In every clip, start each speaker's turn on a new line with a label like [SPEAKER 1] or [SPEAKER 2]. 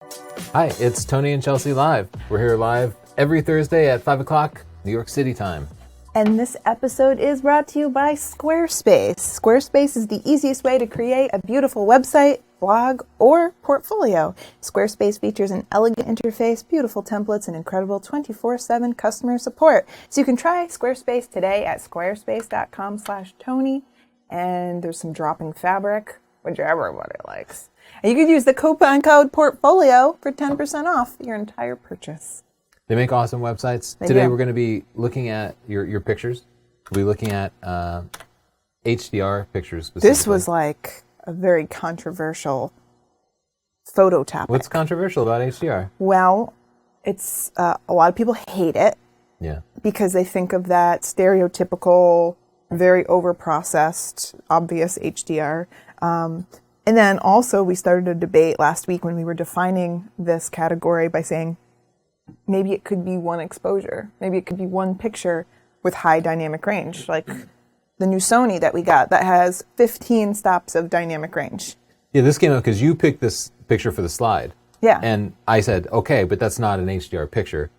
[SPEAKER 1] Hi, it's Tony and Chelsea Live. We're here live every Thursday at 5 o'clock, New York City time.
[SPEAKER 2] And this episode is brought to you by Squarespace. Squarespace is the easiest way to create a beautiful website, blog, or portfolio. Squarespace features an elegant interface, beautiful templates, and incredible 24/7 customer support. So you can try Squarespace today at squarespace.com/Tony. And there's some dropping fabric, which everybody likes. And you could use the coupon code portfolio for 10% off your entire purchase.
[SPEAKER 1] They make awesome websites.
[SPEAKER 2] They
[SPEAKER 1] Today
[SPEAKER 2] do.
[SPEAKER 1] we're going to be looking at your pictures. We'll be looking at HDR pictures specifically.
[SPEAKER 2] This was like a very controversial photo topic.
[SPEAKER 1] What's controversial about HDR?
[SPEAKER 2] Well, it's a lot of people hate it
[SPEAKER 1] Yeah.
[SPEAKER 2] because they think of that stereotypical, very overprocessed, obvious HDR. And then also we started a debate last week when we were defining this category by saying maybe it could be one exposure. Maybe it could be one picture with high dynamic range, like the new Sony that we got that has 15 stops of dynamic range.
[SPEAKER 1] Yeah, this came out because you picked this picture for the slide.
[SPEAKER 2] Yeah.
[SPEAKER 1] And I said, okay, but that's not an HDR picture.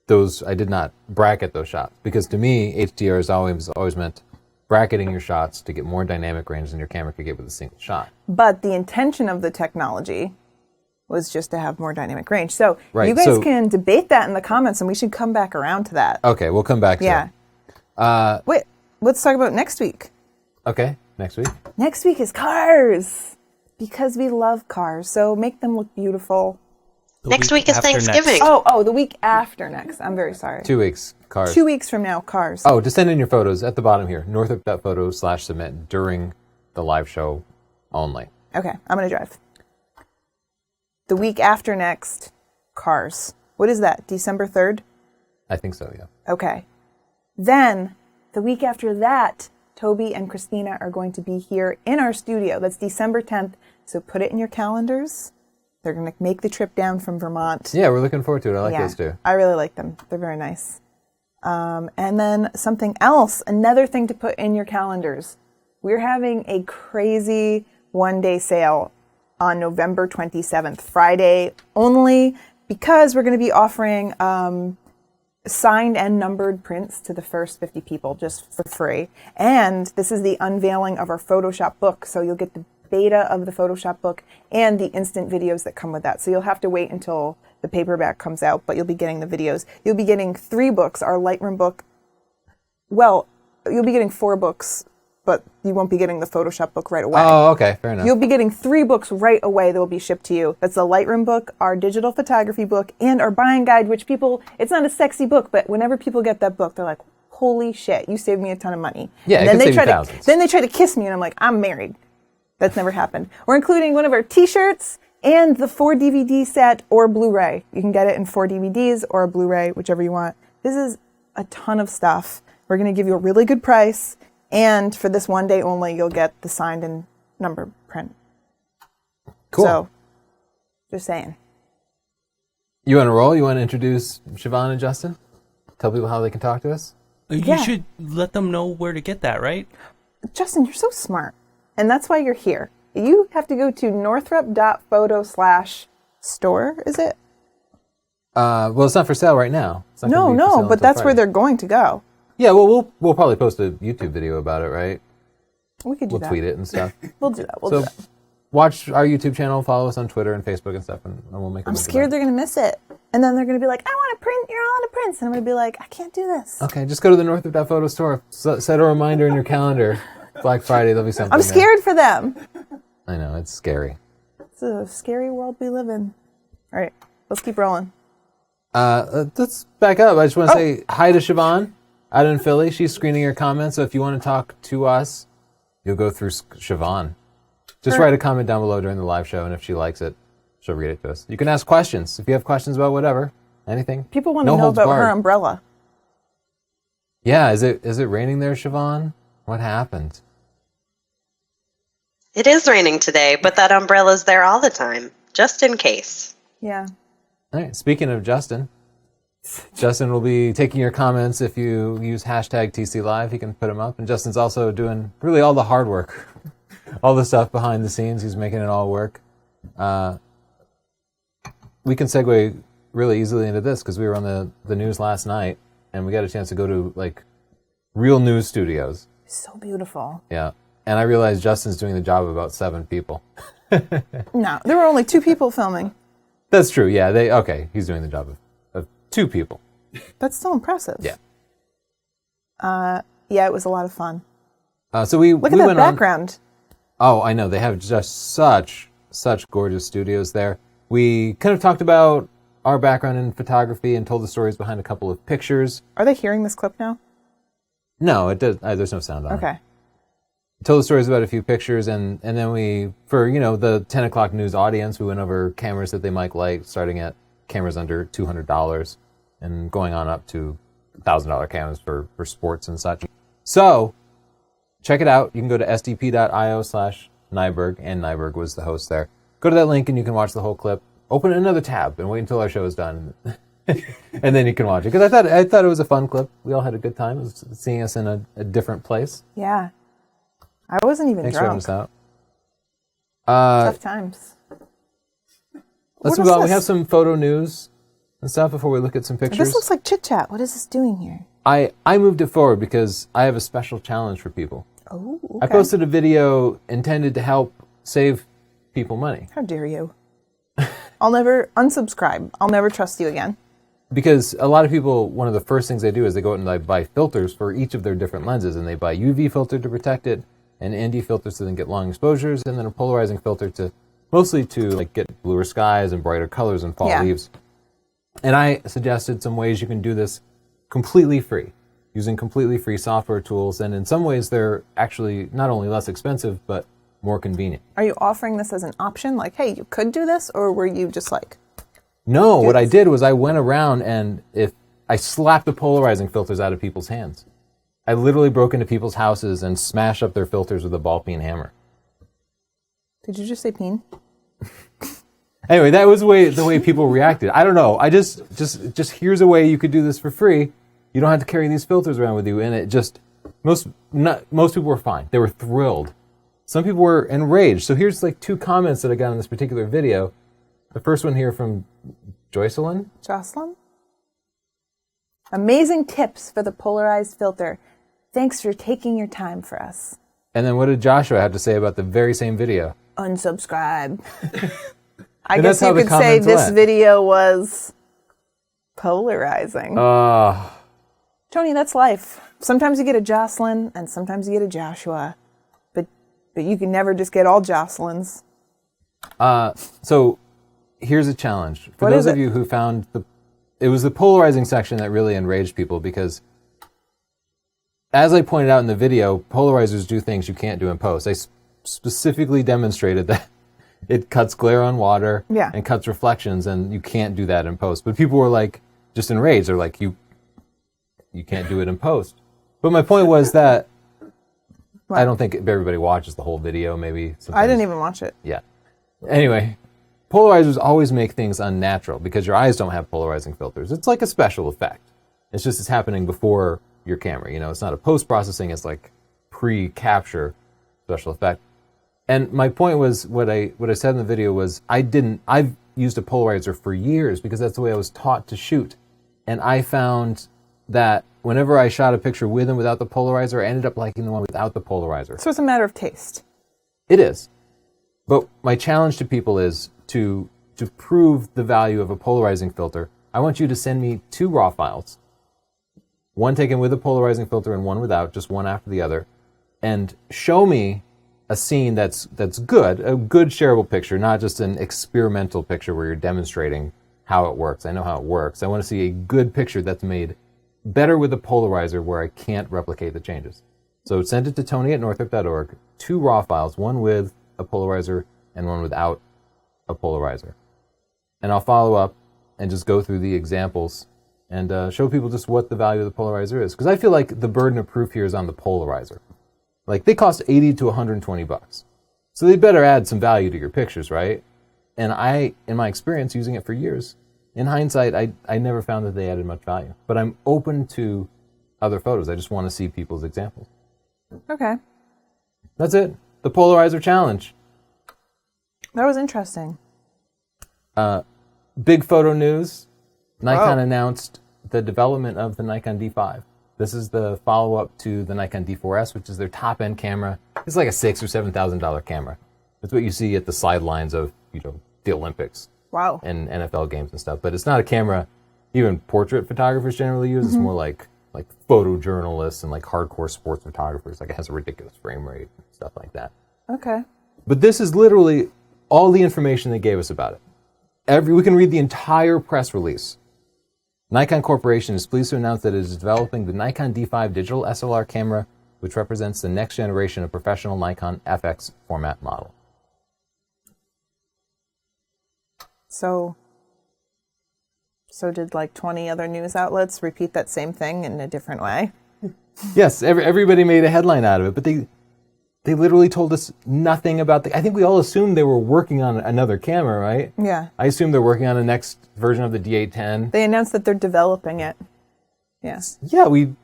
[SPEAKER 1] I did not bracket those shots because to me, HDR is always meant bracketing your shots to get more dynamic range than your camera could get with a single shot.
[SPEAKER 2] But the intention of the technology was just to have more dynamic range. So
[SPEAKER 1] Right,
[SPEAKER 2] you guys
[SPEAKER 1] so-
[SPEAKER 2] can debate that in the comments, and we should come back around to that.
[SPEAKER 1] Okay, we'll come back to
[SPEAKER 2] Yeah.
[SPEAKER 1] it.
[SPEAKER 2] Wait, let's talk about next week.
[SPEAKER 1] Okay, next week.
[SPEAKER 2] Next week is cars, because we love cars. So make them look beautiful.
[SPEAKER 3] Next week is
[SPEAKER 4] after
[SPEAKER 3] Thanksgiving.
[SPEAKER 4] next.
[SPEAKER 2] Oh, the week after next. I'm very sorry.
[SPEAKER 1] 2 weeks, cars.
[SPEAKER 2] 2 weeks from now, cars.
[SPEAKER 1] Oh, to send in your photos at the bottom here, northrop.photos/submit during the live show only.
[SPEAKER 2] Okay, I'm going to drive. The week after next, cars. What is that, December 3rd?
[SPEAKER 1] I think so, yeah.
[SPEAKER 2] Okay. Then, the week after that, Toby and Christina are going to be here in our studio. That's December 10th. So put it in your calendars. They're going to make the trip down from Vermont.
[SPEAKER 1] Yeah, we're looking forward to it. I like those too.
[SPEAKER 2] I really like them. They're very nice. And then something else, another thing to put in your calendars. We're having a crazy one-day sale on November 27th, Friday only, because we're going to be offering signed and numbered prints to the first 50 people just for free. And this is the unveiling of our Photoshop book, so you'll get the beta of the Photoshop book and the instant videos that come with that. So you'll have to wait until the paperback comes out, but you'll be getting the videos. You'll be getting 3 books, our Lightroom book. Well, you'll be getting 4 books, but you won't be getting the Photoshop book right away.
[SPEAKER 1] Oh, okay, fair enough.
[SPEAKER 2] You'll be getting 3 books right away that will be shipped to you. That's the Lightroom book, our digital photography book, and our buying guide, which it's not a sexy book, but whenever people get that book, they're like, holy shit, you saved me a ton of money.
[SPEAKER 1] Yeah,
[SPEAKER 2] and
[SPEAKER 1] it
[SPEAKER 2] then
[SPEAKER 1] could
[SPEAKER 2] they
[SPEAKER 1] save you
[SPEAKER 2] try
[SPEAKER 1] thousands.
[SPEAKER 2] then they try to kiss me, and I'm like, I'm married. That's never happened. We're including one of our t-shirts and the 4 DVD set or Blu-ray. You can get it in 4 DVDs or a Blu-ray, whichever you want. This is a ton of stuff. We're going to give you a really good price. And for this one day only, you'll get the signed and numbered print.
[SPEAKER 1] Cool.
[SPEAKER 2] So, just saying.
[SPEAKER 1] You want to roll? You want to introduce Siobhan and Justin? Tell people how they can talk to us?
[SPEAKER 4] You should let them know where to get that, right?
[SPEAKER 2] Justin, you're so smart. And that's why you're here. You have to go to northrop.photo/store, is it?
[SPEAKER 1] Well, it's not for sale right now. It's not gonna be for
[SPEAKER 2] No,
[SPEAKER 1] sale
[SPEAKER 2] but
[SPEAKER 1] until
[SPEAKER 2] that's where
[SPEAKER 1] Friday.
[SPEAKER 2] they're going to go.
[SPEAKER 1] Yeah, well, we'll probably post a YouTube video about it, right?
[SPEAKER 2] We could do
[SPEAKER 1] We'll
[SPEAKER 2] that.
[SPEAKER 1] tweet it and stuff.
[SPEAKER 2] We'll do that. We'll
[SPEAKER 1] So
[SPEAKER 2] do that.
[SPEAKER 1] watch our YouTube channel, follow us on Twitter and Facebook and stuff, and we'll make.
[SPEAKER 2] I'm scared they're going to miss it. And then they're going to be like, I want to print your all the prints. And I'm going to be like, I can't do this.
[SPEAKER 1] Okay, just go to the northrop.photo store. Set a reminder in your calendar. Black Friday, there'll be something.
[SPEAKER 2] I'm
[SPEAKER 1] there.
[SPEAKER 2] scared for them.
[SPEAKER 1] I know, it's scary.
[SPEAKER 2] It's a scary world we live in. All right, let's keep rolling.
[SPEAKER 1] Let's back up. I just want to say hi to Siobhan out in Philly. She's screening your comments, so if you want to talk to us, you'll go through Siobhan. Just write a comment down below during the live show, and if she likes it, she'll read it to us. You can ask questions. If you have questions about whatever, anything.
[SPEAKER 2] People want
[SPEAKER 1] No
[SPEAKER 2] to know
[SPEAKER 1] holds
[SPEAKER 2] about
[SPEAKER 1] barred.
[SPEAKER 2] her umbrella.
[SPEAKER 1] Yeah, is it raining there, Siobhan? What happened?
[SPEAKER 3] It is raining today, but that umbrella's there all the time, just in case.
[SPEAKER 2] Yeah.
[SPEAKER 1] All right, speaking of Justin will be taking your comments if you use hashtag TCLive. He can put them up. And Justin's also doing really all the hard work, all the stuff behind the scenes. He's making it all work. we can segue really easily into this because we were on the news last night and we got a chance to go to like real news studios.
[SPEAKER 2] So beautiful.
[SPEAKER 1] Yeah. And I realized Justin's doing the job of about 7 people.
[SPEAKER 2] No, there were only 2 people filming.
[SPEAKER 1] That's true. Yeah. He's doing the job of 2 people.
[SPEAKER 2] That's still impressive.
[SPEAKER 1] Yeah.
[SPEAKER 2] Yeah, it was a lot of fun.
[SPEAKER 1] So we
[SPEAKER 2] Look at that background.
[SPEAKER 1] Oh, I know. They have just such gorgeous studios there. We kind of talked about our background in photography and told the stories behind a couple of pictures.
[SPEAKER 2] Are they hearing this clip now?
[SPEAKER 1] No, it does. There's no sound on it.
[SPEAKER 2] Okay.
[SPEAKER 1] Told the stories about a few pictures, and then we, for the 10 o'clock news audience, we went over cameras that they might like, starting at cameras under $200 and going on up to $1,000 cameras for sports and such. So check it out. You can go to sdp.io/Nyberg, and Nyberg was the host there. Go to that link and you can watch the whole clip. Open another tab and wait until our show is done, and then you can watch it. Because I thought it was a fun clip. We all had a good time. It was seeing us in a different place.
[SPEAKER 2] Yeah. I wasn't even
[SPEAKER 1] Thanks
[SPEAKER 2] drunk.
[SPEAKER 1] for having us out.
[SPEAKER 2] Tough times.
[SPEAKER 1] Let's
[SPEAKER 2] What
[SPEAKER 1] move
[SPEAKER 2] is
[SPEAKER 1] on. We
[SPEAKER 2] this?
[SPEAKER 1] have some photo news and stuff before we look at some pictures.
[SPEAKER 2] This looks like chit chat. What is this doing here?
[SPEAKER 1] I moved it forward because I have a special challenge for people.
[SPEAKER 2] Oh, okay.
[SPEAKER 1] I posted a video intended to help save people money.
[SPEAKER 2] How dare you? I'll never unsubscribe. I'll never trust you again.
[SPEAKER 1] Because a lot of people, one of the first things they do is they go out and they buy filters for each of their different lenses, and they buy UV filter to protect it, an ND filter so they can get long exposures, and then a polarizing filter mostly to like get bluer skies and brighter colors and fall leaves. And I suggested some ways you can do this completely free, using completely free software tools, and in some ways they're actually not only less expensive, but more convenient.
[SPEAKER 2] Are you offering this as an option? Like, hey, you could do this, or were you just like...
[SPEAKER 1] No, what I did was I went around and I slapped the polarizing filters out of people's hands. I literally broke into people's houses and smashed up their filters with a ball peen hammer.
[SPEAKER 2] Did you just say peen?
[SPEAKER 1] Anyway, that was the way people reacted. I don't know. I just here's a way you could do this for free. You don't have to carry these filters around with you, and it just most people were fine. They were thrilled. Some people were enraged. So here's like 2 comments that I got in this particular video. The first one here from Jocelyn.
[SPEAKER 2] Amazing tips for the polarized filter. Thanks for taking your time for us.
[SPEAKER 1] And then what did Joshua have to say about the very same video?
[SPEAKER 2] Unsubscribe. I
[SPEAKER 1] And
[SPEAKER 2] guess
[SPEAKER 1] that's how
[SPEAKER 2] you
[SPEAKER 1] the
[SPEAKER 2] could say
[SPEAKER 1] comments
[SPEAKER 2] this
[SPEAKER 1] went.
[SPEAKER 2] video was polarizing. Tony, that's life. Sometimes you get a Jocelyn and sometimes you get a Joshua. But you can never just get all Jocelyn's.
[SPEAKER 1] So here's a challenge. For
[SPEAKER 2] What
[SPEAKER 1] those
[SPEAKER 2] is
[SPEAKER 1] of
[SPEAKER 2] it?
[SPEAKER 1] you who found it was the polarizing section that really enraged people because as I pointed out in the video, polarizers do things you can't do in post. I specifically demonstrated that it cuts glare on water and cuts reflections, and you can't do that in post. But people were like just enraged. They're like, you can't do it in post. But my point was that I don't think everybody watches the whole video. Maybe
[SPEAKER 2] I didn't even watch it.
[SPEAKER 1] Yeah. Anyway, polarizers always make things unnatural because your eyes don't have polarizing filters. It's like a special effect. It's happening before your camera. It's not a post-processing. It's like pre-capture special effect. And my point was what I said in the video was I've used a polarizer for years because that's the way I was taught to shoot. And I found that whenever I shot a picture with and without the polarizer, I ended up liking the one without the polarizer.
[SPEAKER 2] So it's a matter of taste.
[SPEAKER 1] It is. But my challenge to people is to prove the value of a polarizing filter, I want you to send me 2 raw files. One taken with a polarizing filter and one without, just one after the other, and show me a scene that's good, a good shareable picture, not just an experimental picture where you're demonstrating how it works. I know how it works. I want to see a good picture that's made better with a polarizer where I can't replicate the changes. So send it to tony@northrop.org, 2 raw files, one with a polarizer and one without a polarizer. And I'll follow up and just go through the examples and show people just what the value of the polarizer is. Because I feel like the burden of proof here is on the polarizer. Like, they cost $80 to $120. So they better add some value to your pictures, right? And I, in my experience using it for years, in hindsight, I never found that they added much value. But I'm open to other photos. I just want to see people's examples.
[SPEAKER 2] Okay.
[SPEAKER 1] That's it. The polarizer challenge.
[SPEAKER 2] That was interesting.
[SPEAKER 1] big photo news. Nikon
[SPEAKER 2] Wow.
[SPEAKER 1] announced the development of the Nikon D5. This is the follow-up to the Nikon D4S, which is their top-end camera. It's like a $6,000 or $7,000 camera. It's what you see at the sidelines of, the Olympics
[SPEAKER 2] Wow.
[SPEAKER 1] and NFL games and stuff. But it's not a camera even portrait photographers generally use. It's more like photojournalists and like hardcore sports photographers. Like it has a ridiculous frame rate and stuff like that.
[SPEAKER 2] Okay.
[SPEAKER 1] But this is literally all the information they gave us about it. We can read the entire press release. Nikon Corporation is pleased to announce that it is developing the Nikon D5 digital SLR camera, which represents the next generation of professional Nikon FX format model.
[SPEAKER 2] So did like 20 other news outlets repeat that same thing in a different way?
[SPEAKER 1] Yes, everybody made a headline out of it, but they literally told us nothing about I think we all assumed they were working on another camera, right?
[SPEAKER 2] Yeah.
[SPEAKER 1] I assume they're working on the next version of the D810.
[SPEAKER 2] They announced that they're developing it. Yes.
[SPEAKER 1] Yeah, we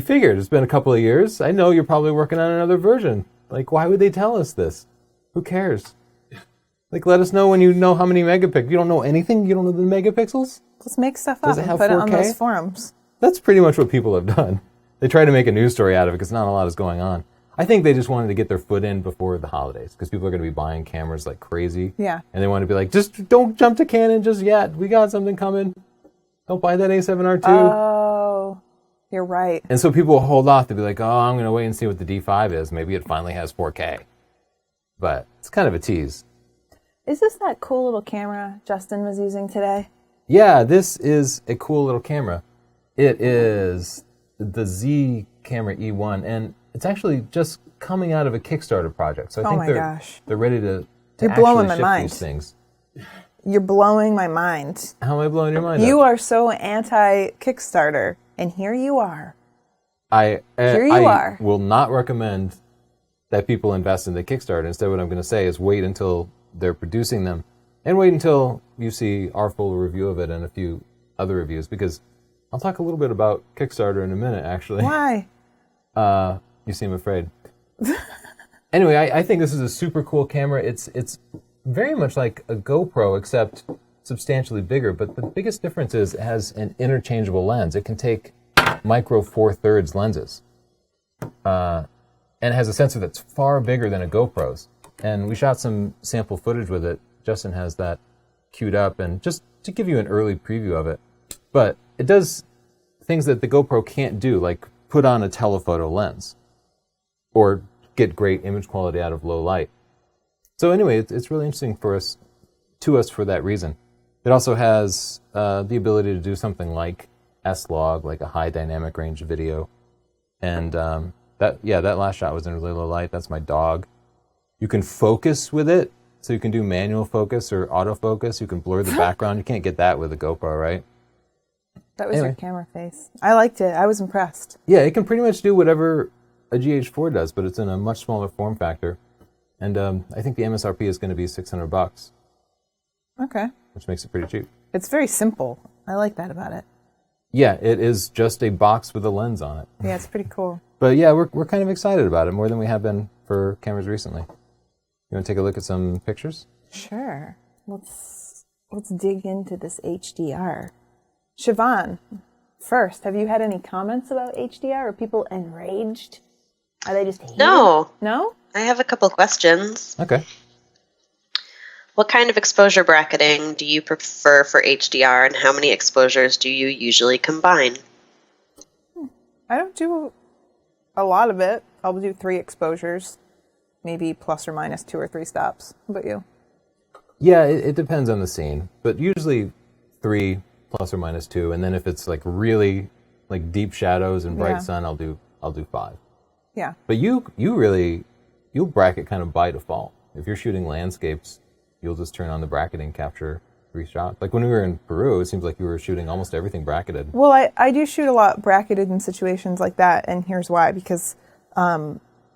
[SPEAKER 1] figured. It's been a couple of years. I know you're probably working on another version. Like, why would they tell us this? Who cares? Like, let us know when you know how many megapixels. You don't know anything? You don't know the megapixels?
[SPEAKER 2] Let's make stuff
[SPEAKER 1] Does
[SPEAKER 2] up
[SPEAKER 1] it
[SPEAKER 2] and
[SPEAKER 1] have
[SPEAKER 2] put it on
[SPEAKER 1] 4K?
[SPEAKER 2] those forums.
[SPEAKER 1] That's pretty much what people have done. They try to make a news story out of it because not a lot is going on. I think they just wanted to get their foot in before the holidays because people are going to be buying cameras like crazy.
[SPEAKER 2] Yeah.
[SPEAKER 1] And they want to be like, just don't jump to Canon just yet. We got something coming. Don't buy that A7R2.
[SPEAKER 2] Oh, you're right.
[SPEAKER 1] And so people will hold off to be like, oh, I'm going to wait and see what the D5 is. Maybe it finally has 4K. But it's kind of a tease.
[SPEAKER 2] Is this that cool little camera Justin was using today?
[SPEAKER 1] Yeah, this is a cool little camera. It is the Z Camera E1, and it's actually just coming out of a Kickstarter project. So I think they're ready to
[SPEAKER 2] You're
[SPEAKER 1] actually
[SPEAKER 2] blowing my
[SPEAKER 1] ship
[SPEAKER 2] mind.
[SPEAKER 1] these things.
[SPEAKER 2] You're blowing my mind.
[SPEAKER 1] How am I blowing your mind?
[SPEAKER 2] You
[SPEAKER 1] up?
[SPEAKER 2] are so anti-Kickstarter, and here you are.
[SPEAKER 1] I
[SPEAKER 2] are.
[SPEAKER 1] will not recommend that people invest in the Kickstarter. Instead, what I'm going to say is wait until they're producing them, and wait until you see our full review of it and a few other reviews, because I'll talk a little bit about Kickstarter in a minute, actually.
[SPEAKER 2] Why?
[SPEAKER 1] You seem afraid. Anyway, I think this is a super cool camera. It's very much like a GoPro, except substantially bigger. But the biggest difference is it has an interchangeable lens. It can take micro 4/3 lenses. And it has a sensor that's far bigger than a GoPro's. And we shot some sample footage with it. Justin has that queued up, and just to give you an early preview of it. But it does things that the GoPro can't do, like put on a telephoto lens or get great image quality out of low light. So anyway, it's really interesting for us for that reason. It also has the ability to do something like S-Log, like a high dynamic range video. And that last shot was in really low light. That's my dog. You can focus with it, so you can do manual focus or autofocus. You can blur the background. You can't get that with a GoPro, right?
[SPEAKER 2] That was your camera face. I liked it. I was impressed.
[SPEAKER 1] Yeah, it can pretty much do whatever a GH4 does, but it's in a much smaller form factor. And I think the MSRP is going to be $600,
[SPEAKER 2] Okay.
[SPEAKER 1] which makes it pretty cheap.
[SPEAKER 2] It's very simple. I like that about it.
[SPEAKER 1] Yeah, it is just a box with a lens on it.
[SPEAKER 2] Yeah, it's pretty cool.
[SPEAKER 1] But yeah, we're kind of excited about it, more than we have been for cameras recently. You want to take a look at some pictures?
[SPEAKER 2] Sure. Let's dig into this HDR. Siobhan, first, have you had any comments about HDR? Are people enraged? Are they just hating?
[SPEAKER 3] No.
[SPEAKER 2] No?
[SPEAKER 3] I have a couple questions.
[SPEAKER 1] Okay.
[SPEAKER 3] What kind of exposure bracketing do you prefer for HDR, and how many exposures do you usually combine?
[SPEAKER 2] I don't do a lot of it. I'll do 3 exposures, maybe plus or minus 2 or 3 stops. How about you?
[SPEAKER 1] Yeah, it depends on the scene, but usually 3 plus or minus 2, and then if it's like really like deep shadows and bright sun, I'll do 5.
[SPEAKER 2] Yeah.
[SPEAKER 1] But you'll bracket kind of by default. If you're shooting landscapes, you'll just turn on the bracketing, capture 3 shots. Like when we were in Peru, it seems like you were shooting almost everything bracketed.
[SPEAKER 2] Well, I do shoot a lot bracketed in situations like that, and here's why. Because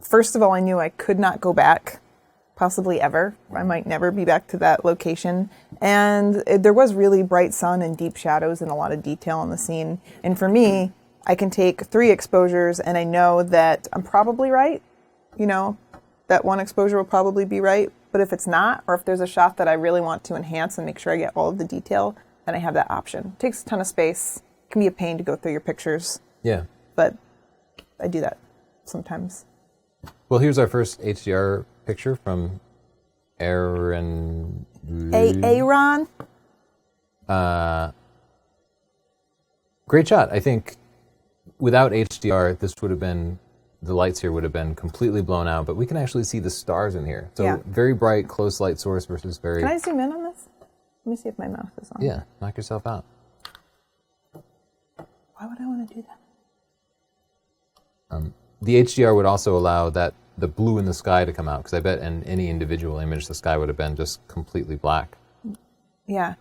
[SPEAKER 2] first of all, I knew I could not go back, possibly ever. I might never be back to that location. And there was really bright sun and deep shadows and a lot of detail in the scene. And for me, I can take 3 exposures, and I know that I'm probably right. You know, that 1 exposure will probably be right. But if it's not, or if there's a shot that I really want to enhance and make sure I get all of the detail, then I have that option. It takes a ton of space. It can be a pain to go through your pictures.
[SPEAKER 1] Yeah.
[SPEAKER 2] But I do that sometimes.
[SPEAKER 1] Well, here's our first HDR picture from Aaron.
[SPEAKER 2] Aaron?
[SPEAKER 1] Great shot. I think without HDR, this would have been, the lights here would have been completely blown out, but we can actually see the stars in here. So very bright, close light source versus very...
[SPEAKER 2] Can I zoom in on this? Let me see if my mouse is on.
[SPEAKER 1] Yeah, knock yourself out.
[SPEAKER 2] Why would I want to do that?
[SPEAKER 1] The HDR would also allow the blue in the sky to come out, because I bet in any individual image, the sky would have been just completely black.
[SPEAKER 2] Yeah.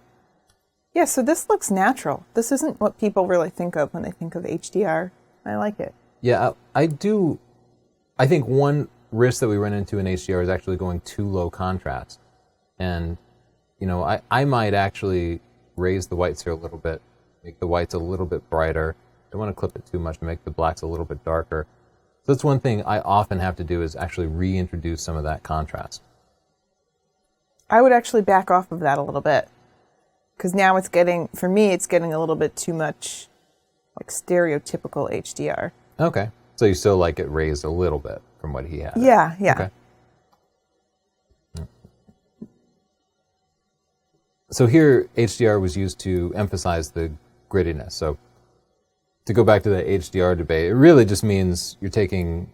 [SPEAKER 2] Yeah, so this looks natural. This isn't what people really think of when they think of HDR. I like it.
[SPEAKER 1] Yeah, I do. I think one risk that we run into in HDR is actually going too low contrast. And, you know, I might actually raise the whites here a little bit, make the whites a little bit brighter. Don't want to clip it too much to make the blacks a little bit darker. So that's one thing I often have to do, is actually reintroduce some of that contrast.
[SPEAKER 2] I would actually back off of that a little bit. Because now it's getting, for me, it's getting a little bit too much like stereotypical HDR.
[SPEAKER 1] Okay. So you still like it raised a little bit from what he had?
[SPEAKER 2] Yeah, yeah.
[SPEAKER 1] Okay. So here, HDR was used to emphasize the grittiness. So to go back to the HDR debate, it really just means you're taking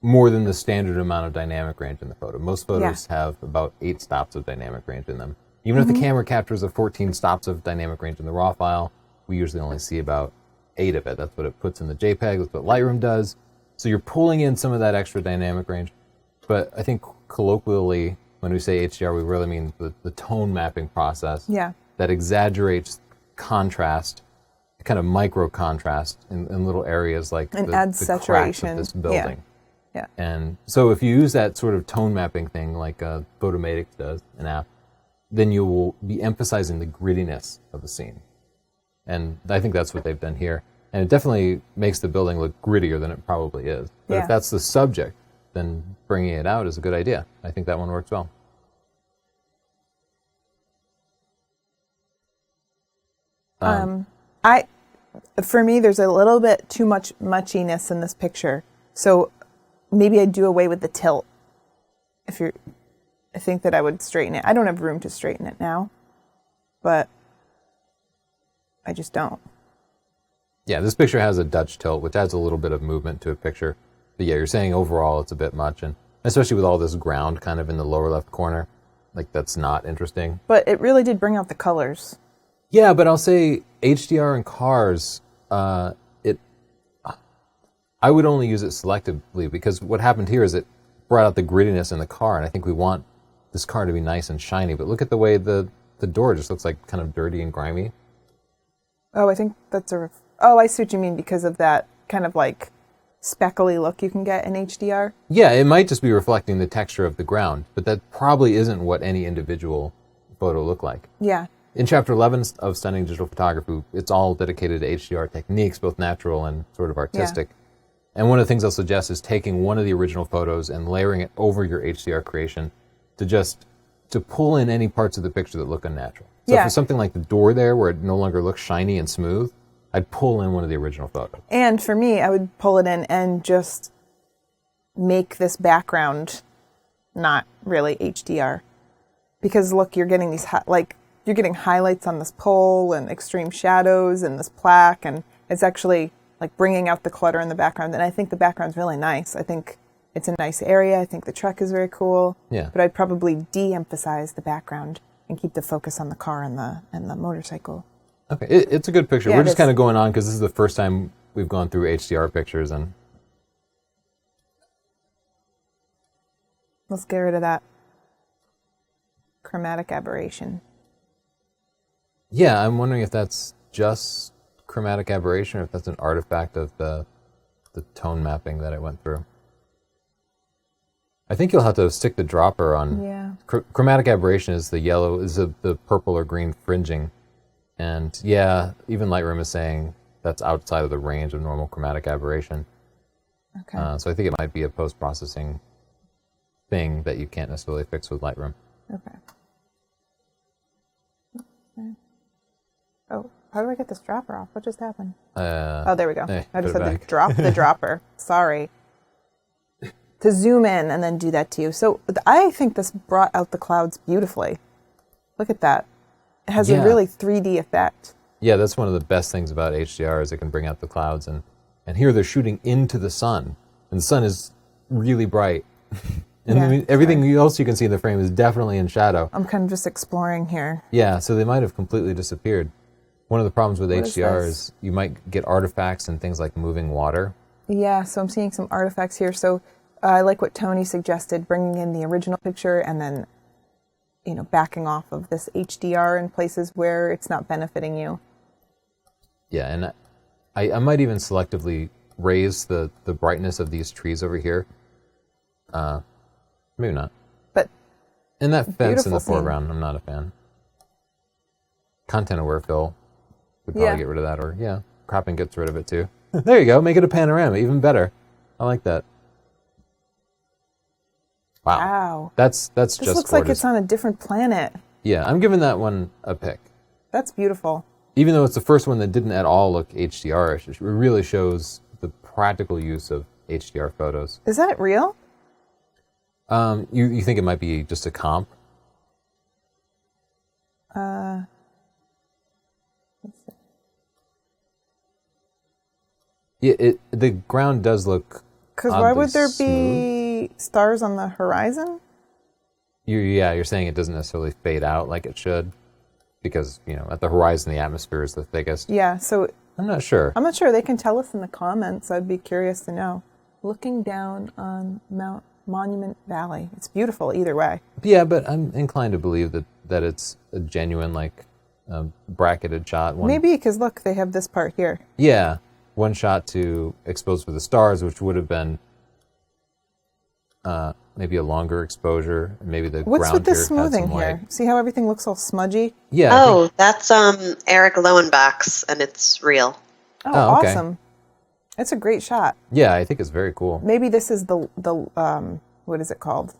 [SPEAKER 1] more than the standard amount of dynamic range in the photo. Most photos have about 8 stops of dynamic range in them. Even if the camera captures a 14 stops of dynamic range in the RAW file, we usually only see about 8 of it. That's what it puts in the JPEG. That's what Lightroom does. So you're pulling in some of that extra dynamic range. But I think colloquially, when we say HDR, we really mean the tone mapping process that exaggerates contrast, kind of micro contrast in little areas like
[SPEAKER 2] and
[SPEAKER 1] the
[SPEAKER 2] adds
[SPEAKER 1] cracks
[SPEAKER 2] saturation
[SPEAKER 1] of this building.
[SPEAKER 2] Yeah.
[SPEAKER 1] And so if you use that sort of tone mapping thing like Photomatix does, an app, then you will be emphasizing the grittiness of the scene. And I think that's what they've done here. And it definitely makes the building look grittier than it probably is. But if that's the subject, then bringing it out is a good idea. I think that one works well.
[SPEAKER 2] For me, there's a little bit too much muchiness in this picture. So maybe I'd do away with the tilt. I think that I would straighten it. I don't have room to straighten it now, but I just don't.
[SPEAKER 1] Yeah, this picture has a Dutch tilt, which adds a little bit of movement to a picture. But yeah, you're saying overall it's a bit much, and especially with all this ground kind of in the lower left corner, like that's not interesting.
[SPEAKER 2] But it really did bring out the colors.
[SPEAKER 1] Yeah, but I'll say HDR in cars, I would only use it selectively, because what happened here is it brought out the grittiness in the car, and I think we want this car to be nice and shiny. But look at the way the door just looks like kind of dirty and grimy.
[SPEAKER 2] Oh, I think that's oh, I see what you mean, because of that kind of like speckly look you can get in HDR.
[SPEAKER 1] Yeah, it might just be reflecting the texture of the ground, but that probably isn't what any individual photo looked like.
[SPEAKER 2] Yeah.
[SPEAKER 1] In Chapter 11 of Stunning Digital Photography, it's all dedicated to HDR techniques, both natural and sort of artistic. Yeah. And one of the things I'll suggest is taking one of the original photos and layering it over your HDR creation to pull in any parts of the picture that look unnatural. So for something like the door there, where it no longer looks shiny and smooth, I'd pull in one of the original photos.
[SPEAKER 2] And for me, I would pull it in and just make this background not really HDR. Because look, you're getting these you're getting highlights on this pole and extreme shadows and this plaque, and it's actually like bringing out the clutter in the background. And I think the background's really nice. I think it's a nice area. I think the truck is very cool.
[SPEAKER 1] Yeah.
[SPEAKER 2] But I'd probably de-emphasize the background and keep the focus on the car and the motorcycle.
[SPEAKER 1] Okay, it's a good picture.
[SPEAKER 2] Yeah,
[SPEAKER 1] We're just kind of going on because this is the first time we've gone through HDR pictures, and
[SPEAKER 2] let's get rid of that chromatic aberration.
[SPEAKER 1] Yeah, I'm wondering if that's just chromatic aberration or if that's an artifact of the tone mapping that I went through. I think you'll have to stick the dropper on.
[SPEAKER 2] Yeah.
[SPEAKER 1] Chromatic aberration is the yellow, is the purple or green fringing. And yeah, even Lightroom is saying that's outside of the range of normal chromatic aberration.
[SPEAKER 2] Okay.
[SPEAKER 1] So I think it might be a post-processing thing that you can't necessarily fix with Lightroom.
[SPEAKER 2] Okay. Oh, how do I get this dropper off? What just happened? Oh, there we go. I just had to drop the dropper. Sorry. To zoom in and then do that to you. So I think this brought out the clouds beautifully. Look at that. It has a really 3D effect.
[SPEAKER 1] Yeah, that's one of the best things about HDR is it can bring out the clouds. And here they're shooting into the sun. And the sun is really bright. And I mean, everything else you can see in the frame is definitely in shadow.
[SPEAKER 2] I'm kind of just exploring here.
[SPEAKER 1] Yeah, so they might have completely disappeared. One of the problems with HDR is you might get artifacts and things like moving water.
[SPEAKER 2] Yeah, so I'm seeing some artifacts here. So I like what Tony suggested, bringing in the original picture and then, backing off of this HDR in places where it's not benefiting you.
[SPEAKER 1] Yeah, and I might even selectively raise the brightness of these trees over here. Maybe not.
[SPEAKER 2] But
[SPEAKER 1] and that fence in the
[SPEAKER 2] scene.
[SPEAKER 1] foreground, I'm not a fan. Content-aware fill. Would probably get rid of that, or cropping gets rid of it too. There you go, make it a panorama, even better. I like that. Wow. That's
[SPEAKER 2] this
[SPEAKER 1] just
[SPEAKER 2] looks
[SPEAKER 1] gorgeous.
[SPEAKER 2] like it's on a different planet.
[SPEAKER 1] Yeah, I'm giving that one a pick.
[SPEAKER 2] That's beautiful.
[SPEAKER 1] Even though it's the first one that didn't at all look HDR, it really shows the practical use of HDR photos.
[SPEAKER 2] Is that real?
[SPEAKER 1] You think it might be just a comp?
[SPEAKER 2] Let's see.
[SPEAKER 1] Yeah, the ground does look.
[SPEAKER 2] Because why would there
[SPEAKER 1] smooth.
[SPEAKER 2] be stars on the horizon?
[SPEAKER 1] You're saying it doesn't necessarily fade out like it should, because at the horizon the atmosphere is the thickest.
[SPEAKER 2] Yeah, so
[SPEAKER 1] I'm not sure.
[SPEAKER 2] I'm not sure. They can tell us in the comments. I'd be curious to know. Looking down on Mount Monument Valley, it's beautiful either way.
[SPEAKER 1] Yeah, but I'm inclined to believe that it's a genuine bracketed shot.
[SPEAKER 2] Maybe because look, they have this part here.
[SPEAKER 1] Yeah, one shot to expose for the stars, which would have been maybe a longer exposure. Maybe the
[SPEAKER 2] What's
[SPEAKER 1] ground
[SPEAKER 2] with this
[SPEAKER 1] here
[SPEAKER 2] smoothing
[SPEAKER 1] had some
[SPEAKER 2] here?
[SPEAKER 1] light.
[SPEAKER 2] See how everything looks all smudgy?
[SPEAKER 1] Yeah.
[SPEAKER 3] Oh, that's Eric Lowenbach's, and it's real.
[SPEAKER 2] Oh,
[SPEAKER 1] okay.
[SPEAKER 2] Awesome. It's a great shot.
[SPEAKER 1] Yeah, I think it's very cool.
[SPEAKER 2] Maybe this is the what is it called?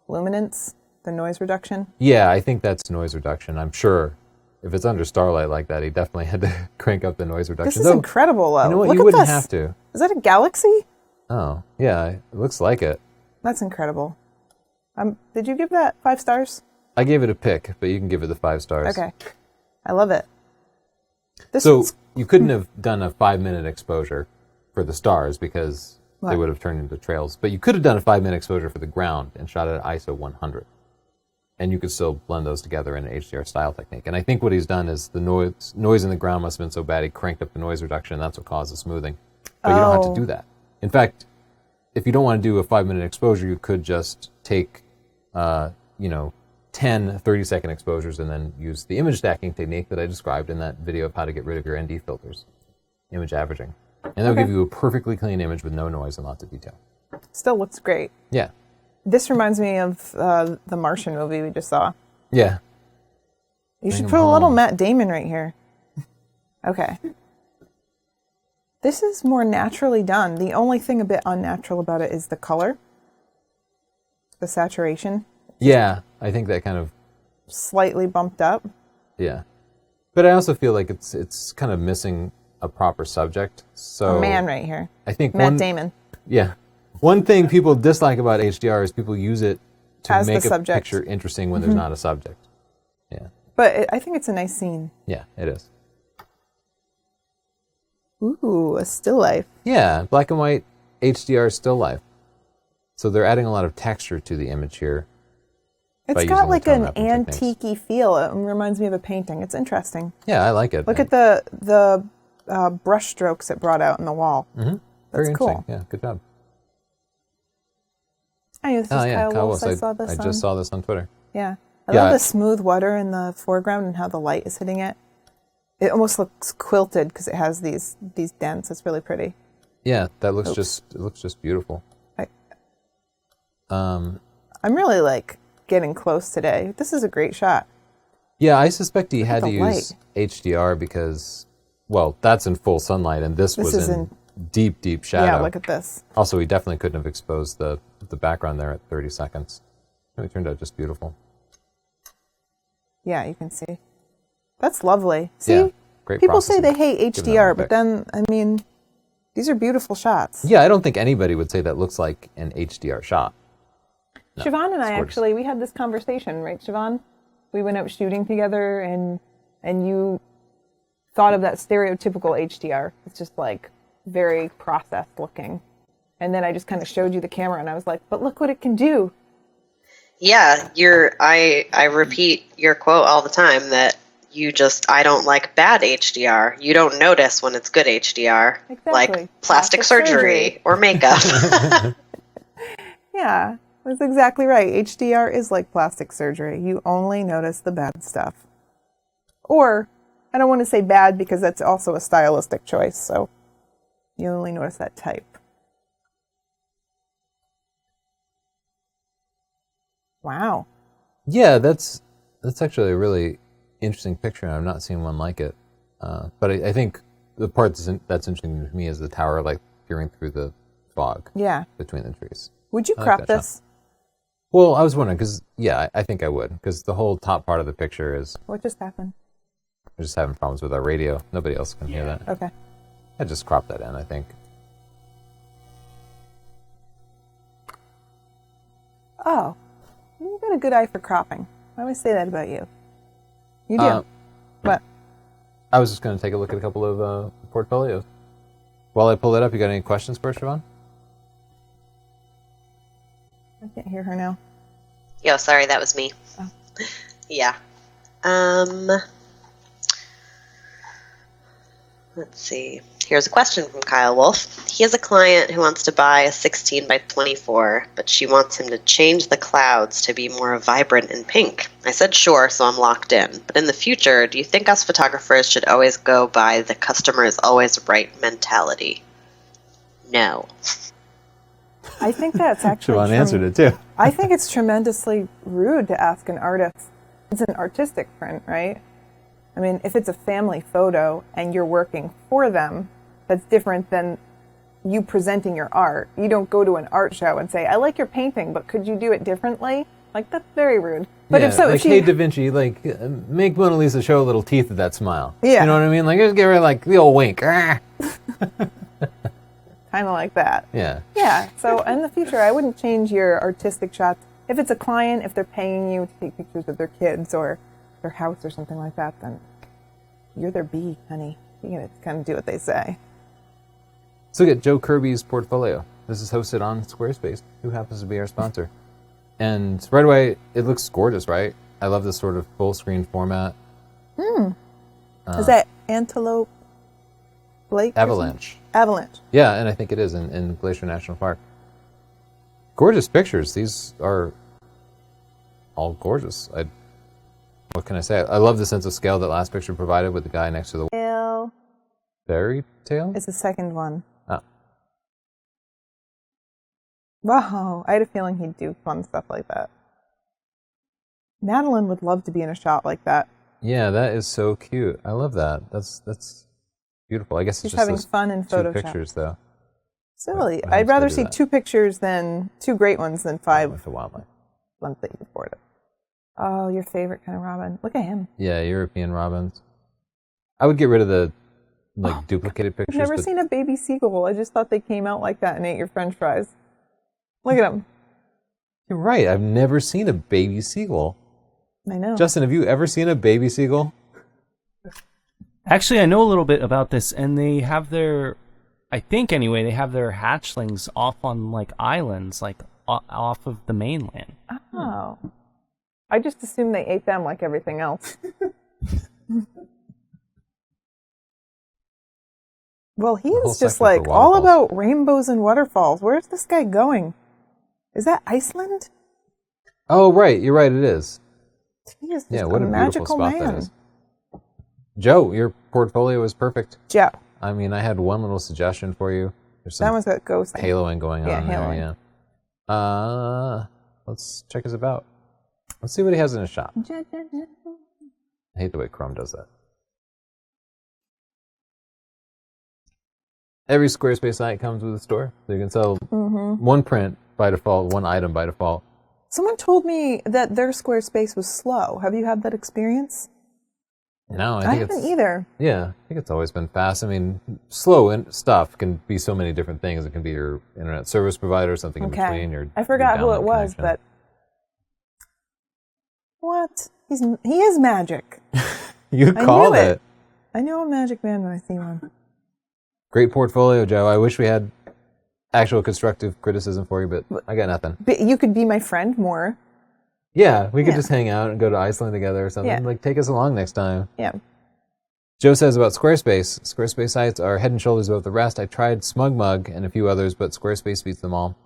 [SPEAKER 2] Luminance? The noise reduction?
[SPEAKER 1] Yeah, I think that's noise reduction. I'm sure if it's under starlight like that, he definitely had to crank up the noise reduction.
[SPEAKER 2] This is incredible, though.
[SPEAKER 1] You know what?
[SPEAKER 2] Look
[SPEAKER 1] You
[SPEAKER 2] at
[SPEAKER 1] wouldn't
[SPEAKER 2] this.
[SPEAKER 1] have to.
[SPEAKER 2] Is that a galaxy?
[SPEAKER 1] Oh, yeah, it looks like it.
[SPEAKER 2] That's incredible. Did you give that 5 stars?
[SPEAKER 1] I gave it a pick, but you can give it the 5 stars.
[SPEAKER 2] Okay. I love it.
[SPEAKER 1] So you couldn't have done a 5-minute exposure for the stars because they
[SPEAKER 2] What?
[SPEAKER 1] would have turned into trails. But you could have done a 5-minute exposure for the ground and shot it at ISO 100. And you could still blend those together in an HDR style technique. And I think what he's done is the noise in the ground must have been so bad he cranked up the noise reduction, and that's what caused the smoothing. But you don't have to do that. In fact, if you don't want to do a 5-minute exposure, you could just take 10 30-second exposures and then use the image stacking technique that I described in that video of how to get rid of your ND filters, image averaging. And that'll give you a perfectly clean image with no noise and lots of detail.
[SPEAKER 2] Still looks great.
[SPEAKER 1] Yeah.
[SPEAKER 2] This reminds me of the Martian movie we just saw.
[SPEAKER 1] Yeah.
[SPEAKER 2] You should
[SPEAKER 1] him
[SPEAKER 2] put a little
[SPEAKER 1] home.
[SPEAKER 2] Matt Damon right here. Okay. This is more naturally done. The only thing a bit unnatural about it is the color. The saturation.
[SPEAKER 1] Yeah, I think that kind of,
[SPEAKER 2] Slightly bumped up.
[SPEAKER 1] yeah. But I also feel like it's kind of missing a proper subject. So
[SPEAKER 2] A man right here.
[SPEAKER 1] I think
[SPEAKER 2] Matt Damon.
[SPEAKER 1] Yeah. One thing people dislike about HDR is people use it to
[SPEAKER 2] As the
[SPEAKER 1] make a
[SPEAKER 2] subject.
[SPEAKER 1] picture interesting when there's not a subject. Yeah.
[SPEAKER 2] But I think it's a nice scene.
[SPEAKER 1] Yeah, it is.
[SPEAKER 2] Ooh, a still life.
[SPEAKER 1] Yeah, black and white HDR still life. So they're adding a lot of texture to the image here. by
[SPEAKER 2] It's
[SPEAKER 1] using
[SPEAKER 2] got
[SPEAKER 1] the
[SPEAKER 2] like
[SPEAKER 1] tone
[SPEAKER 2] an
[SPEAKER 1] mapping techniques.
[SPEAKER 2] antique-y feel. It reminds me of a painting. It's interesting.
[SPEAKER 1] Yeah, I like it.
[SPEAKER 2] Look at the brush strokes it brought out in the wall.
[SPEAKER 1] Mm-hmm.
[SPEAKER 2] That's
[SPEAKER 1] Very
[SPEAKER 2] cool.
[SPEAKER 1] interesting. Yeah, good job.
[SPEAKER 2] I knew this is Kyle Wolfs. I saw this
[SPEAKER 1] I just saw this on Twitter.
[SPEAKER 2] Yeah. I
[SPEAKER 1] Yeah,
[SPEAKER 2] love the smooth water in the foreground and how the light is hitting it. It almost looks quilted because it has these dents. It's really pretty.
[SPEAKER 1] Yeah, that looks just beautiful.
[SPEAKER 2] I'm really getting close today. This is a great shot.
[SPEAKER 1] Yeah, I suspect he had
[SPEAKER 2] the
[SPEAKER 1] to use HDR because, well, that's in full sunlight, and this was
[SPEAKER 2] is
[SPEAKER 1] in deep, deep shadow.
[SPEAKER 2] Yeah, look at this.
[SPEAKER 1] Also, we definitely couldn't have exposed the background there at 30 seconds. It turned out just beautiful.
[SPEAKER 2] Yeah, you can see. That's lovely. See,
[SPEAKER 1] Yeah, great
[SPEAKER 2] people say
[SPEAKER 1] processing.
[SPEAKER 2] they hate
[SPEAKER 1] Give them
[SPEAKER 2] HDR,
[SPEAKER 1] a
[SPEAKER 2] but
[SPEAKER 1] pick.
[SPEAKER 2] then, I mean, these are beautiful shots.
[SPEAKER 1] Yeah, I don't think anybody would say that looks like an HDR shot. No,
[SPEAKER 2] Siobhan and I
[SPEAKER 1] it's gorgeous.
[SPEAKER 2] actually, we had this conversation, right, Siobhan? We went out shooting together, and you thought of that stereotypical HDR. It's just like very processed looking. And then I just kind of showed you the camera, and I was like, but look what it can do.
[SPEAKER 3] Yeah, I repeat your quote all the time that I don't like bad HDR. You don't notice when it's good HDR.
[SPEAKER 2] Exactly.
[SPEAKER 3] Like plastic surgery or makeup.
[SPEAKER 2] Yeah, that's exactly right. HDR is like plastic surgery. You only notice the bad stuff. Or, I don't want to say bad because that's also a stylistic choice, so you only notice that type. Wow.
[SPEAKER 1] Yeah, that's actually a really interesting picture, and I've not seen one like it. But I think the part that's interesting to me is the tower, like, peering through the fog
[SPEAKER 2] Yeah.
[SPEAKER 1] between the trees.
[SPEAKER 2] Would you
[SPEAKER 1] I like
[SPEAKER 2] crop
[SPEAKER 1] that
[SPEAKER 2] this?
[SPEAKER 1] Well, I was wondering, because, yeah, I think I would, because the whole top part of the picture is,
[SPEAKER 2] What just happened?
[SPEAKER 1] we're just having problems with our radio. Nobody else can hear that.
[SPEAKER 2] Okay.
[SPEAKER 1] I just crop that in, I think.
[SPEAKER 2] Oh, you got a good eye for cropping. I always say that about you. You do. What?
[SPEAKER 1] I was just going to take a look at a couple of portfolios. While I pull it up, you got any questions for Siobhan?
[SPEAKER 2] I can't hear her now.
[SPEAKER 3] Yo, sorry, that was me.
[SPEAKER 2] Oh.
[SPEAKER 3] Yeah. Let's see. Here's a question from Kyle Wolf. He has a client who wants to buy a 16 by 24, but she wants him to change the clouds to be more vibrant and pink. I said sure, so I'm locked in. But in the future, do you think us photographers should always go by the customer is always right mentality? No.
[SPEAKER 2] I think that's actually
[SPEAKER 1] Siobhan answered it, too.
[SPEAKER 2] I think it's tremendously rude to ask an artist. It's an artistic print, right? I mean, if it's a family photo and you're working for them, that's different than you presenting your art. You don't go to an art show and say, I like your painting, but could you do it differently? Like, that's very rude. But
[SPEAKER 1] yeah,
[SPEAKER 2] if so,
[SPEAKER 1] like,
[SPEAKER 2] if she...
[SPEAKER 1] hey, Da Vinci, like, make Mona Lisa show a little teeth of that smile.
[SPEAKER 2] Yeah.
[SPEAKER 1] You know what I mean? Like, just give her, like, the old wink. Ah.
[SPEAKER 2] Kind of like that.
[SPEAKER 1] Yeah.
[SPEAKER 2] Yeah, so in the future, I wouldn't change your artistic shots. If it's a client, if they're paying you to take pictures of their kids or their house or something like that, then you're their bee, honey. You gotta kind of do what they say.
[SPEAKER 1] Let's look at Joe Kirby's portfolio. This is hosted on Squarespace, who happens to be our sponsor. And right away, it looks gorgeous, right? I love this sort of full screen format.
[SPEAKER 2] Is that Antelope Lake? or
[SPEAKER 1] Avalanche.
[SPEAKER 2] something? Avalanche.
[SPEAKER 1] Yeah, and I think it is in Glacier National Park. Gorgeous pictures. These are all gorgeous. What can I say? I love the sense of scale that last picture provided with the guy next to the
[SPEAKER 2] Tail.
[SPEAKER 1] fairy tale.
[SPEAKER 2] It's the second one.
[SPEAKER 1] Oh.
[SPEAKER 2] Wow, I had a feeling he'd do fun stuff like that. Madeline would love to be in a shot like that.
[SPEAKER 1] Yeah, that is so cute. I love that. That's beautiful. I guess it's
[SPEAKER 2] She's
[SPEAKER 1] just
[SPEAKER 2] having
[SPEAKER 1] those
[SPEAKER 2] fun in
[SPEAKER 1] two
[SPEAKER 2] Photoshop.
[SPEAKER 1] pictures, though.
[SPEAKER 2] Silly.
[SPEAKER 1] Why
[SPEAKER 2] I'd
[SPEAKER 1] else
[SPEAKER 2] rather
[SPEAKER 1] do
[SPEAKER 2] see
[SPEAKER 1] that?
[SPEAKER 2] 2 pictures than 2 great ones than 5
[SPEAKER 1] With the wildlife.
[SPEAKER 2] ones that you afford it. Oh, your favorite kind of robin. Look at him.
[SPEAKER 1] Yeah, European robins. I would get rid of the duplicated pictures.
[SPEAKER 2] I've never
[SPEAKER 1] but
[SPEAKER 2] seen a baby seagull. I just thought they came out like that and ate your french fries. Look at him.
[SPEAKER 1] You're right. I've never seen a baby seagull.
[SPEAKER 2] I know.
[SPEAKER 1] Justin, have you ever seen a baby seagull?
[SPEAKER 4] Actually, I know a little bit about this, and they have their, I think anyway, they have their hatchlings off on like islands, like off of the mainland.
[SPEAKER 2] Oh. I just assumed they ate them like everything else. Well, he
[SPEAKER 1] whole
[SPEAKER 2] is just
[SPEAKER 1] section
[SPEAKER 2] like
[SPEAKER 1] for
[SPEAKER 2] all
[SPEAKER 1] waterfalls.
[SPEAKER 2] about rainbows and waterfalls. Where's this guy going? Is that Iceland?
[SPEAKER 1] Oh, right. You're right. It is.
[SPEAKER 2] He is just
[SPEAKER 1] Yeah, what a beautiful
[SPEAKER 2] magical
[SPEAKER 1] spot
[SPEAKER 2] man.
[SPEAKER 1] that is. Joe, your portfolio is perfect.
[SPEAKER 2] Joe.
[SPEAKER 1] I mean, I had one little suggestion for you. There's
[SPEAKER 2] That
[SPEAKER 1] some
[SPEAKER 2] one's got ghost.
[SPEAKER 1] haloing going
[SPEAKER 2] Yeah,
[SPEAKER 1] on there.
[SPEAKER 2] haloing.
[SPEAKER 1] Yeah. Let's check his about. Let's see what he has in his shop. I hate the way Chrome does that. Every Squarespace site comes with a store. So you can sell one print by default, one item by default.
[SPEAKER 2] Someone told me that their Squarespace was slow. Have you had that experience?
[SPEAKER 1] No,
[SPEAKER 2] I haven't either.
[SPEAKER 1] Yeah, I think it's always been fast. I mean, slow and stuff can be so many different things. It can be your internet service provider, something in between.
[SPEAKER 2] I forgot who it was, but what? He is magic.
[SPEAKER 1] You called it.
[SPEAKER 2] I know a magic man when I see one.
[SPEAKER 1] Great portfolio, Joe. I wish we had actual constructive criticism for you, but I got nothing.
[SPEAKER 2] But you could be my friend more.
[SPEAKER 1] Yeah, we could just hang out and go to Iceland together or something.
[SPEAKER 2] Yeah.
[SPEAKER 1] Like, take us along next time.
[SPEAKER 2] Yeah.
[SPEAKER 1] Joe says about Squarespace. Squarespace sites are head and shoulders above the rest. I tried SmugMug and a few others, but Squarespace beats them all.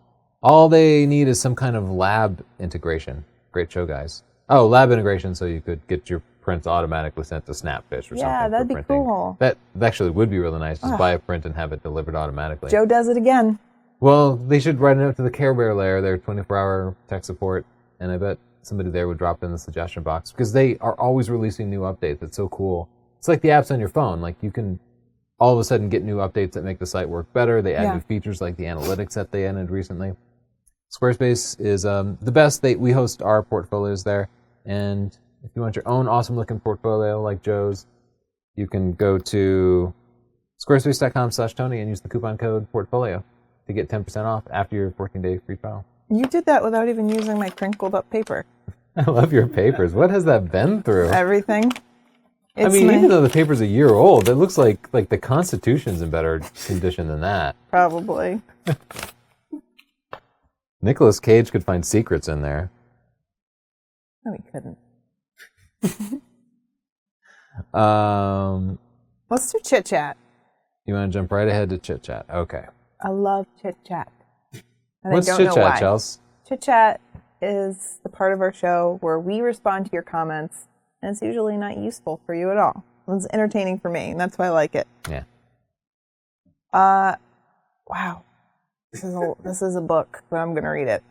[SPEAKER 1] All they need is some kind of lab integration. Great show, guys. Oh, lab integration, so you could get your prints automatically sent to Snapfish or something.
[SPEAKER 2] Yeah, that'd be
[SPEAKER 1] printing.
[SPEAKER 2] cool.
[SPEAKER 1] That actually would be really nice. Just buy a print and have it delivered automatically.
[SPEAKER 2] Joe does it again.
[SPEAKER 1] Well, they should write a note to the Care Bear layer, their 24-hour tech support, and I bet somebody there would drop in the suggestion box because they are always releasing new updates. It's so cool. It's like the apps on your phone. Like, you can all of a sudden get new updates that make the site work better. They add new features like the analytics that they added recently. Squarespace is the best. We host our portfolios there, and if you want your own awesome-looking portfolio like Joe's, you can go to squarespace.com/Tony and use the coupon code portfolio to get 10% off after your 14-day free trial.
[SPEAKER 2] You did that without even using my crinkled up paper.
[SPEAKER 1] I love your papers. What has that been through?
[SPEAKER 2] Everything.
[SPEAKER 1] Even though the paper's a year old, it looks like the Constitution's in better condition than that.
[SPEAKER 2] Probably.
[SPEAKER 1] Nicolas Cage could find secrets in there.
[SPEAKER 2] No, he couldn't. Let's do chit chat.
[SPEAKER 1] You want to jump right ahead to chit chat? Okay.
[SPEAKER 2] I love chit chat.
[SPEAKER 1] What's chit chat, Chels?
[SPEAKER 2] Chit chat is the part of our show where we respond to your comments, and it's usually not useful for you at all. It's entertaining for me, and that's why I like it.
[SPEAKER 1] Yeah.
[SPEAKER 2] Wow. This is a book, but I'm going to read it.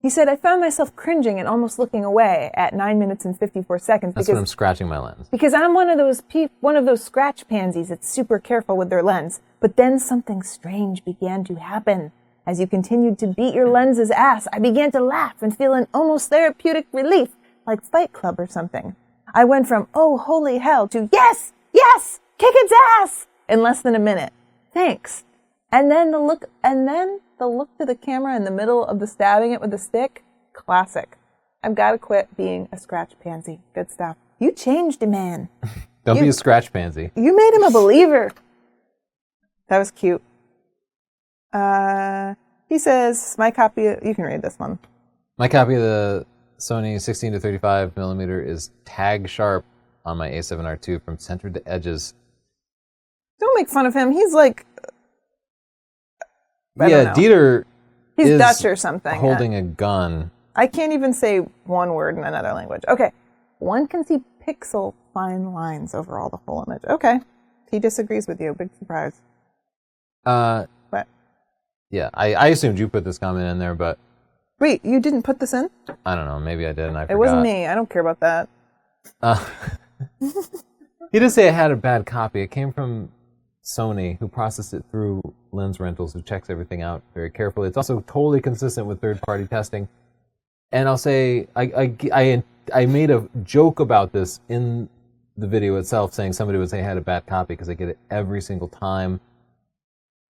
[SPEAKER 2] He said, I found myself cringing and almost looking away at 9 minutes and 54 seconds.
[SPEAKER 1] That's when I'm scratching my lens.
[SPEAKER 2] Because I'm one of those scratch pansies that's super careful with their lens. But then something strange began to happen. As you continued to beat your lens's ass, I began to laugh and feel an almost therapeutic relief, like Fight Club or something. I went from, oh, holy hell, to yes, yes, kick its ass, in less than a minute. Thanks. And then the look to the camera in the middle of the stabbing it with a stick, classic. I've got to quit being a scratch pansy. Good stuff. You changed a man.
[SPEAKER 1] Don't be a scratch pansy.
[SPEAKER 2] You made him a believer. That was cute. He says, my copy, you can read this one.
[SPEAKER 1] My copy of the Sony 16 to 35 millimeter is tag sharp on my A7R II from center to edges.
[SPEAKER 2] Don't make fun of him. He's like, I don't know.
[SPEAKER 1] Dieter
[SPEAKER 2] He's
[SPEAKER 1] is
[SPEAKER 2] Dutch or something.
[SPEAKER 1] Holding a gun.
[SPEAKER 2] I can't even say one word in another language. Okay. One can see pixel fine lines over all the whole image. Okay. He disagrees with you. Big surprise. What?
[SPEAKER 1] Yeah, I assumed you put this comment in there, but...
[SPEAKER 2] Wait, you didn't put this in?
[SPEAKER 1] I don't know. Maybe I did and I forgot.
[SPEAKER 2] It wasn't me. I don't care about that.
[SPEAKER 1] He did say I had a bad copy. It came from Sony, who processed it through Lens Rentals, who checks everything out very carefully. It's also totally consistent with third-party testing. And I'll say, I made a joke about this in the video itself, saying somebody would say I had a bad copy because I get it every single time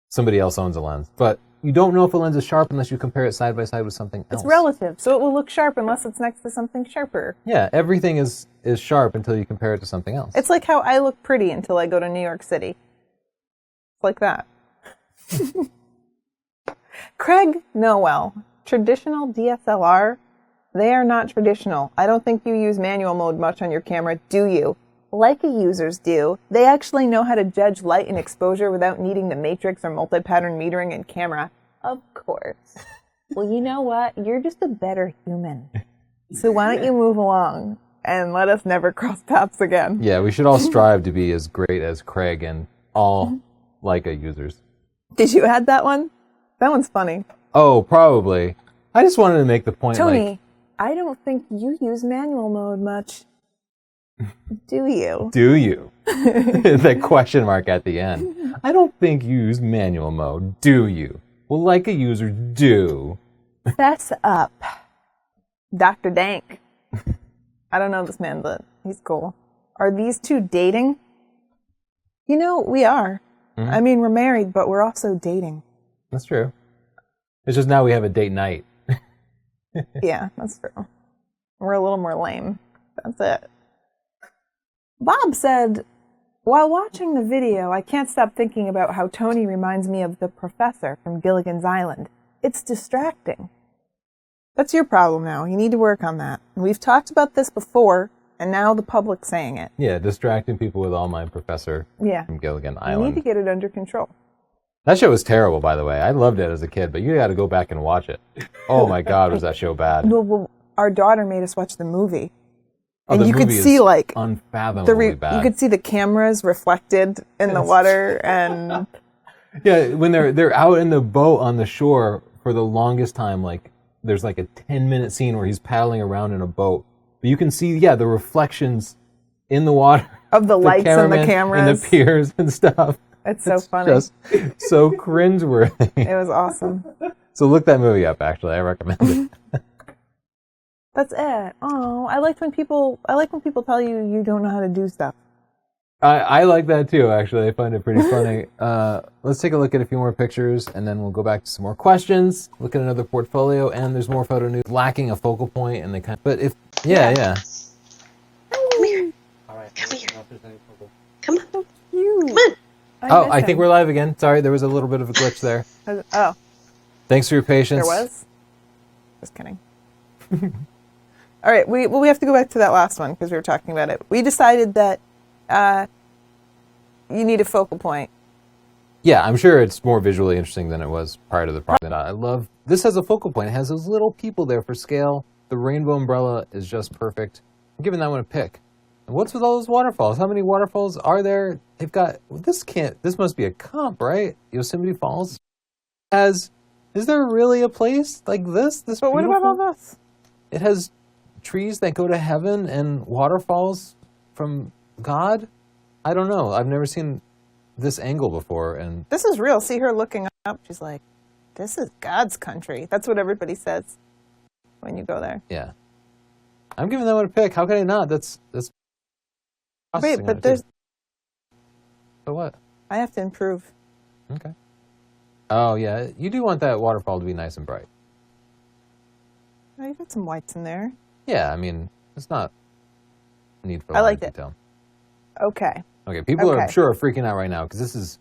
[SPEAKER 1] somebody else owns a lens. But you don't know if a lens is sharp unless you compare it side by side with something else.
[SPEAKER 2] It's relative, so it will look sharp unless it's next to something sharper.
[SPEAKER 1] Yeah, everything is sharp until you compare it to something else.
[SPEAKER 2] It's like how I look pretty until I go to New York City. It's like that. Craig Noel, traditional DSLR? They are not traditional. I don't think you use manual mode much on your camera, do you? Leica users do. They actually know how to judge light and exposure without needing the matrix or multi-pattern metering in camera. Of course. Well, you know what? You're just a better human. So why don't you move along and let us never cross paths again?
[SPEAKER 1] Yeah, we should all strive to be as great as Craig and all Leica users.
[SPEAKER 2] Did you add that one? That one's funny.
[SPEAKER 1] Oh, probably. I just wanted to make the point,
[SPEAKER 2] Tony, I don't think you use manual mode much. Do you?
[SPEAKER 1] Do you? The question mark at the end. I don't think you use manual mode. Do you? Well, like a user, do.
[SPEAKER 2] Fess up. Dr. Dank. I don't know this man, but he's cool. Are these two dating? You know, we are. I mean, we're married, but we're also dating.
[SPEAKER 1] That's true. It's just now we have a date night.
[SPEAKER 2] Yeah, that's true. We're a little more lame. That's it. Bob said, while watching the video, I can't stop thinking about how Tony reminds me of the professor from Gilligan's Island. It's distracting. That's your problem now. You need to work on that. We've talked about this before, and now the public's saying it.
[SPEAKER 1] Yeah, distracting people with All My Professor from Gilligan
[SPEAKER 2] You
[SPEAKER 1] Island.
[SPEAKER 2] need to get it under control.
[SPEAKER 1] That show was terrible, by the way. I loved it as a kid, but you got to go back and watch it. Oh my God, was that show bad?
[SPEAKER 2] Well, our daughter made us watch the movie.
[SPEAKER 1] Oh,
[SPEAKER 2] And
[SPEAKER 1] the
[SPEAKER 2] you could
[SPEAKER 1] movie
[SPEAKER 2] see,
[SPEAKER 1] is
[SPEAKER 2] like,
[SPEAKER 1] unfathomably bad.
[SPEAKER 2] You could see the cameras reflected in the water, and
[SPEAKER 1] Yeah, when they're out in the boat on the shore for the longest time, like there's like a 10-minute scene where he's paddling around in a boat. But you can see, the reflections in the water
[SPEAKER 2] of the lights and the
[SPEAKER 1] cameramen
[SPEAKER 2] cameras
[SPEAKER 1] and the piers and stuff.
[SPEAKER 2] It's so funny.
[SPEAKER 1] Just so cringeworthy.
[SPEAKER 2] It was awesome.
[SPEAKER 1] So look that movie up. Actually, I recommend it.
[SPEAKER 2] That's it. Oh, I like when people tell you don't know how to do stuff.
[SPEAKER 1] I like that too, actually. I find it pretty funny. Let's take a look at a few more pictures, and then we'll go back to some more questions, look at another portfolio, and there's more photo news. Lacking a focal point, and they kind of... But if... Yeah.
[SPEAKER 3] Come here.
[SPEAKER 1] All right.
[SPEAKER 3] Come here. Come on.
[SPEAKER 2] So cute.
[SPEAKER 3] Come on.
[SPEAKER 1] I think we're live again. Sorry, there was a little bit of a glitch there.
[SPEAKER 2] Oh.
[SPEAKER 1] Thanks for your patience.
[SPEAKER 2] There was? Just kidding. All right, we have to go back to that last one because we were talking about it. We decided that you need a focal point.
[SPEAKER 1] Yeah, I'm sure it's more visually interesting than it was prior to the project. I love... This has a focal point. It has those little people there for scale. The rainbow umbrella is just perfect. I'm giving that one a pick. And what's with all those waterfalls? How many waterfalls are there? They've got... This must be a comp, right? Yosemite Falls. Is there really a place like this?
[SPEAKER 2] But what about all this?
[SPEAKER 1] It has trees that go to heaven and waterfalls from God? I don't know. I've never seen this angle before. And
[SPEAKER 2] this is real. See her looking up. She's like, this is God's country. That's what everybody says when you go there.
[SPEAKER 1] Yeah. I'm giving that one a pick. How can I not? That's
[SPEAKER 2] Wait, but there's...
[SPEAKER 1] So what?
[SPEAKER 2] I have to improve.
[SPEAKER 1] Okay. Oh, yeah. You do want that waterfall to be nice and bright.
[SPEAKER 2] Oh, you got some whites in there.
[SPEAKER 1] Yeah, I mean, it's not need for a
[SPEAKER 2] I
[SPEAKER 1] lot
[SPEAKER 2] liked
[SPEAKER 1] of
[SPEAKER 2] it.
[SPEAKER 1] detail.
[SPEAKER 2] Okay.
[SPEAKER 1] Okay, people
[SPEAKER 2] Okay.
[SPEAKER 1] are sure are freaking out right now because this is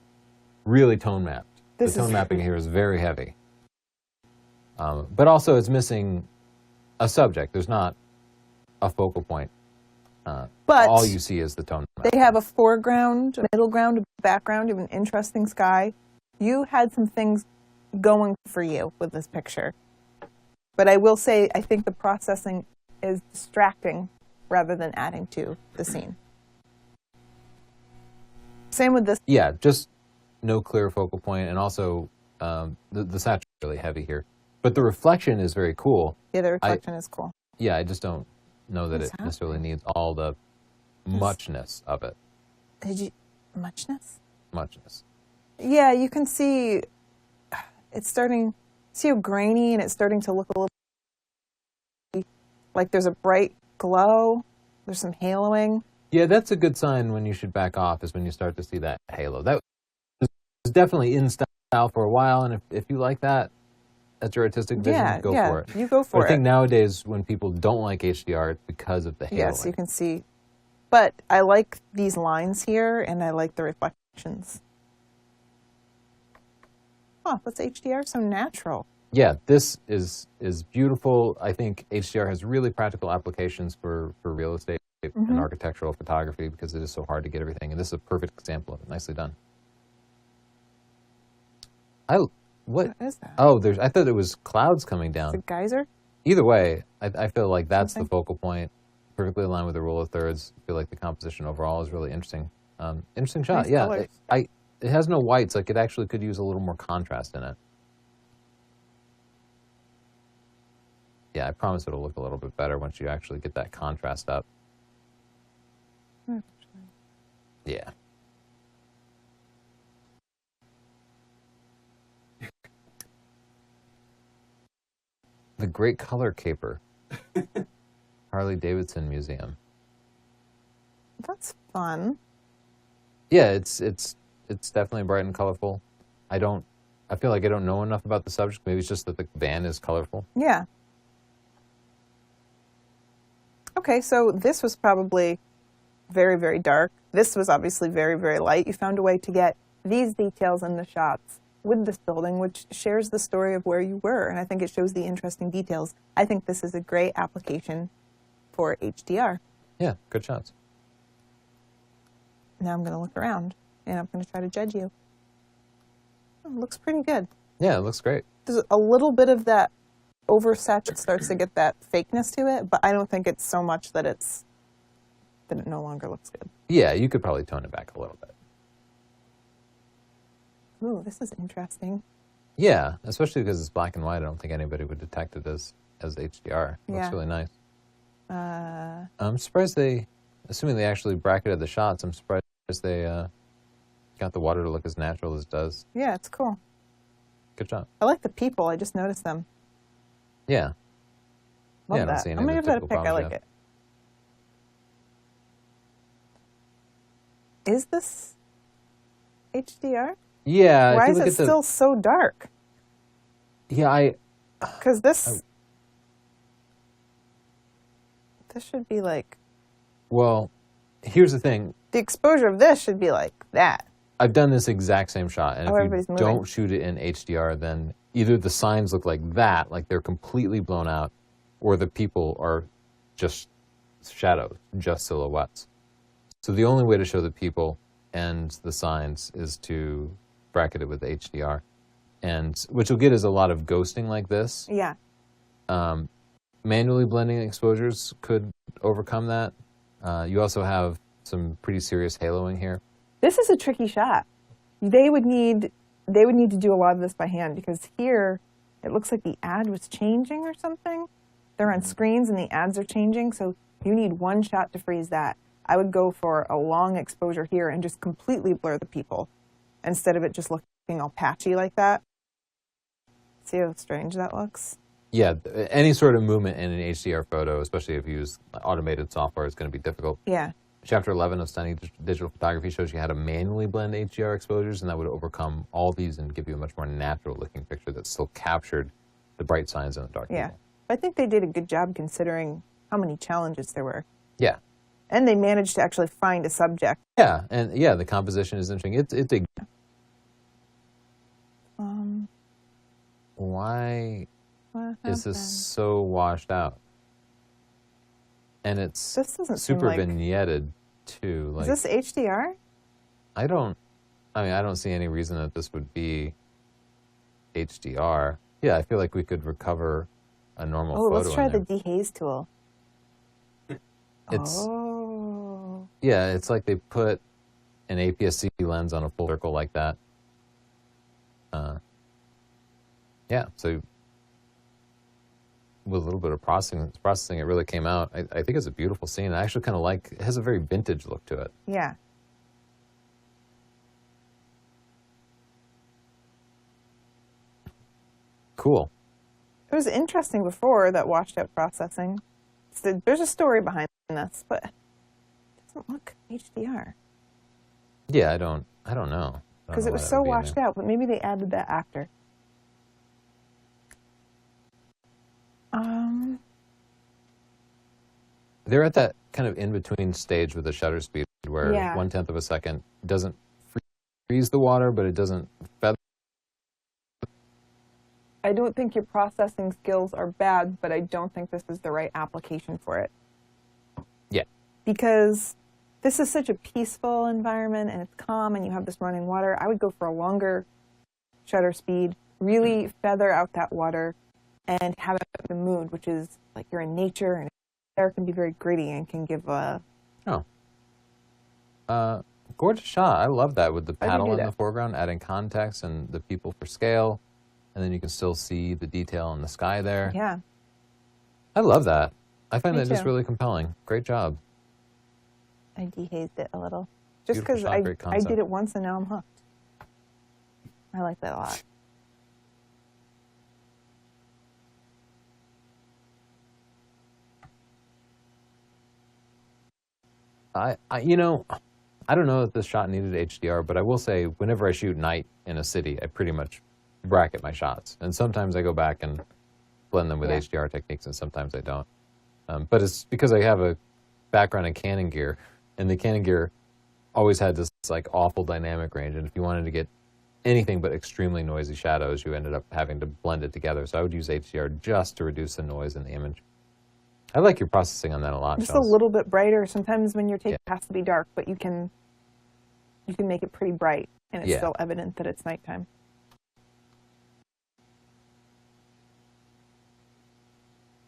[SPEAKER 1] really tone mapped. The
[SPEAKER 2] This
[SPEAKER 1] tone
[SPEAKER 2] is-
[SPEAKER 1] mapping here is very heavy. But also it's missing a subject. There's not a focal point.
[SPEAKER 2] But
[SPEAKER 1] all you see is the tone map.
[SPEAKER 2] they have a foreground, a middle ground, a background, you have an interesting sky. You had some things going for you with this picture. But I will say, I think the processing is distracting rather than adding to the scene. Same with this.
[SPEAKER 1] Yeah, just no clear focal point, and also the saturator is really heavy here. But the reflection is very cool.
[SPEAKER 2] Yeah, the reflection is cool.
[SPEAKER 1] Yeah, I just don't know that
[SPEAKER 2] What's
[SPEAKER 1] it necessarily needs all the muchness of it.
[SPEAKER 2] Muchness?
[SPEAKER 1] Muchness.
[SPEAKER 2] Yeah, you can see it's starting, see how grainy, and it's starting to look a little like there's a bright glow. There's some haloing.
[SPEAKER 1] Yeah, that's a good sign when you should back off, is when you start to see that halo. That was definitely in style for a while, and if you like that, that's your artistic vision, go for it.
[SPEAKER 2] You go for
[SPEAKER 1] But
[SPEAKER 2] it.
[SPEAKER 1] I think nowadays when people don't like HDR, it's because of the halo.
[SPEAKER 2] Yes, you can see. But I like these lines here, and I like the reflections. Oh, that's HDR, so natural.
[SPEAKER 1] Yeah, this is beautiful. I think HDR has really practical applications for real estate and architectural photography because it is so hard to get everything. And this is a perfect example of it. Nicely done. What
[SPEAKER 2] is that?
[SPEAKER 1] Oh, I thought it was clouds coming down.
[SPEAKER 2] Is it geyser?
[SPEAKER 1] Either way, I feel like that's
[SPEAKER 2] Something?
[SPEAKER 1] the focal point. Perfectly aligned with the rule of thirds. I feel like the composition overall is really interesting. Interesting shot.
[SPEAKER 2] Nice
[SPEAKER 1] Yeah,
[SPEAKER 2] colors.
[SPEAKER 1] it has no whites. Like, it actually could use a little more contrast in it. Yeah, I promise it'll look a little bit better once you actually get that contrast up. Yeah. The Great Color Caper. Harley Davidson Museum.
[SPEAKER 2] That's fun.
[SPEAKER 1] Yeah, it's definitely bright and colorful. I feel like I don't know enough about the subject. Maybe it's just that the van is colorful.
[SPEAKER 2] Yeah. Okay, so this was probably very, very dark. This was obviously very, very light. You found a way to get these details in the shots with this building, which shares the story of where you were, and I think it shows the interesting details. I think this is a great application for HDR.
[SPEAKER 1] Yeah, good shots.
[SPEAKER 2] Now I'm going to look around, and I'm going to try to judge you. Oh, it looks pretty good.
[SPEAKER 1] Yeah, it looks great.
[SPEAKER 2] There's a little bit of that oversaturation starts to get that fakeness to it, but I don't think it's so much that it no longer looks good.
[SPEAKER 1] Yeah, you could probably tone it back a little bit.
[SPEAKER 2] Ooh, this is interesting.
[SPEAKER 1] Yeah, especially because it's black and white. I don't think anybody would detect it as HDR. It looks
[SPEAKER 2] Yeah.
[SPEAKER 1] really nice. I'm surprised assuming they actually bracketed the shots, I'm surprised they got the water to look as natural as it does.
[SPEAKER 2] Yeah, it's cool.
[SPEAKER 1] Good job.
[SPEAKER 2] I like the people. I just noticed them.
[SPEAKER 1] Yeah.
[SPEAKER 2] Love
[SPEAKER 1] Yeah, I don't
[SPEAKER 2] that.
[SPEAKER 1] see any
[SPEAKER 2] I'm going to
[SPEAKER 1] of
[SPEAKER 2] give
[SPEAKER 1] the
[SPEAKER 2] that a
[SPEAKER 1] typical
[SPEAKER 2] pick. I
[SPEAKER 1] problems
[SPEAKER 2] like
[SPEAKER 1] you
[SPEAKER 2] it. Is this HDR?
[SPEAKER 1] Yeah.
[SPEAKER 2] Why
[SPEAKER 1] if you
[SPEAKER 2] is
[SPEAKER 1] look
[SPEAKER 2] it
[SPEAKER 1] at the,
[SPEAKER 2] still so dark?
[SPEAKER 1] Yeah,
[SPEAKER 2] Because this should be like,
[SPEAKER 1] well, here's the thing.
[SPEAKER 2] the exposure of this should be like that.
[SPEAKER 1] I've done this exact same shot, and
[SPEAKER 2] Oh,
[SPEAKER 1] if
[SPEAKER 2] everybody's
[SPEAKER 1] you
[SPEAKER 2] moving.
[SPEAKER 1] don't shoot it in HDR, then either the signs look like that, like they're completely blown out, or the people are just shadows, just silhouettes. So the only way to show the people and the signs is to bracket it with HDR. And what you'll get is a lot of ghosting like this.
[SPEAKER 2] Yeah.
[SPEAKER 1] Manually blending exposures could overcome that. You also have some pretty serious haloing here.
[SPEAKER 2] This is a tricky shot. They would need to do a lot of this by hand, because here it looks like the ad was changing or something. They're on screens and the ads are changing, so you need one shot to freeze that. I would go for a long exposure here and just completely blur the people instead of it just looking all patchy like that. See how strange that looks?
[SPEAKER 1] Yeah, any sort of movement in an HDR photo, especially if you use automated software, is going to be difficult.
[SPEAKER 2] Yeah.
[SPEAKER 1] Chapter 11 of Stunning Digital Photography shows you how to manually blend HDR exposures, and that would overcome all these and give you a much more natural-looking picture that still captured the bright signs and the dark
[SPEAKER 2] Yeah.
[SPEAKER 1] people.
[SPEAKER 2] I think they did a good job considering how many challenges there were.
[SPEAKER 1] Yeah.
[SPEAKER 2] And they managed to actually find a subject.
[SPEAKER 1] Yeah, and yeah, the composition is interesting. It's a... Why
[SPEAKER 2] What
[SPEAKER 1] is this
[SPEAKER 2] happened?
[SPEAKER 1] so washed out? And it's
[SPEAKER 2] This doesn't seem
[SPEAKER 1] super
[SPEAKER 2] like-
[SPEAKER 1] vignetted, too. Like,
[SPEAKER 2] Is this HDR?
[SPEAKER 1] I don't see any reason that this would be HDR. Yeah, I feel like we could recover a normal
[SPEAKER 2] Oh,
[SPEAKER 1] photo
[SPEAKER 2] let's try
[SPEAKER 1] in
[SPEAKER 2] the
[SPEAKER 1] there.
[SPEAKER 2] dehaze tool.
[SPEAKER 1] It's
[SPEAKER 2] Oh.
[SPEAKER 1] yeah, it's like they put an APS-C lens on a full circle like that. Yeah, so with a little bit of processing, it really came out. I think it's a beautiful scene. I actually kind of like it. Has a very vintage look to it.
[SPEAKER 2] Yeah.
[SPEAKER 1] Cool.
[SPEAKER 2] It was interesting before, that washed out processing. So there's a story behind this, but it doesn't look HDR.
[SPEAKER 1] Yeah, I don't know.
[SPEAKER 2] Because it was so washed out, but maybe they added that after.
[SPEAKER 1] They're at that kind of in-between stage with the shutter speed where
[SPEAKER 2] Yeah.
[SPEAKER 1] 1/10 of a second doesn't freeze the water, but it doesn't feather.
[SPEAKER 2] I don't think your processing skills are bad, but I don't think this is the right application for it.
[SPEAKER 1] Yeah.
[SPEAKER 2] Because this is such a peaceful environment and it's calm and you have this running water. I would go for a longer shutter speed, really feather out that water and have it the mood, which is like you're in nature, and air can be very gritty and can give a...
[SPEAKER 1] Gorgeous shot. I love that with the
[SPEAKER 2] Why'd you
[SPEAKER 1] paddle
[SPEAKER 2] do
[SPEAKER 1] in
[SPEAKER 2] that?
[SPEAKER 1] the foreground, adding context and the people for scale. And then you can still see the detail in the sky there.
[SPEAKER 2] Yeah.
[SPEAKER 1] I love that. I find
[SPEAKER 2] Me
[SPEAKER 1] that just
[SPEAKER 2] too.
[SPEAKER 1] really compelling. Great job.
[SPEAKER 2] I dehazed it a little. Just because
[SPEAKER 1] Beautiful shot, great
[SPEAKER 2] I
[SPEAKER 1] concept.
[SPEAKER 2] did it once and now I'm hooked. I like that a lot.
[SPEAKER 1] You know, I don't know if this shot needed HDR, but I will say whenever I shoot night in a city, I pretty much bracket my shots. And sometimes I go back and blend them with HDR techniques, and sometimes I don't. But it's because I have a background in Canon gear, and the Canon gear always had this like awful dynamic range. And if you wanted to get anything but extremely noisy shadows, you ended up having to blend it together. So I would use HDR just to reduce the noise in the image. I like your processing on that a lot.
[SPEAKER 2] Just
[SPEAKER 1] Chels.
[SPEAKER 2] a little bit brighter. Sometimes when your tape has to be dark, but you can make it pretty bright, and it's still evident that it's nighttime.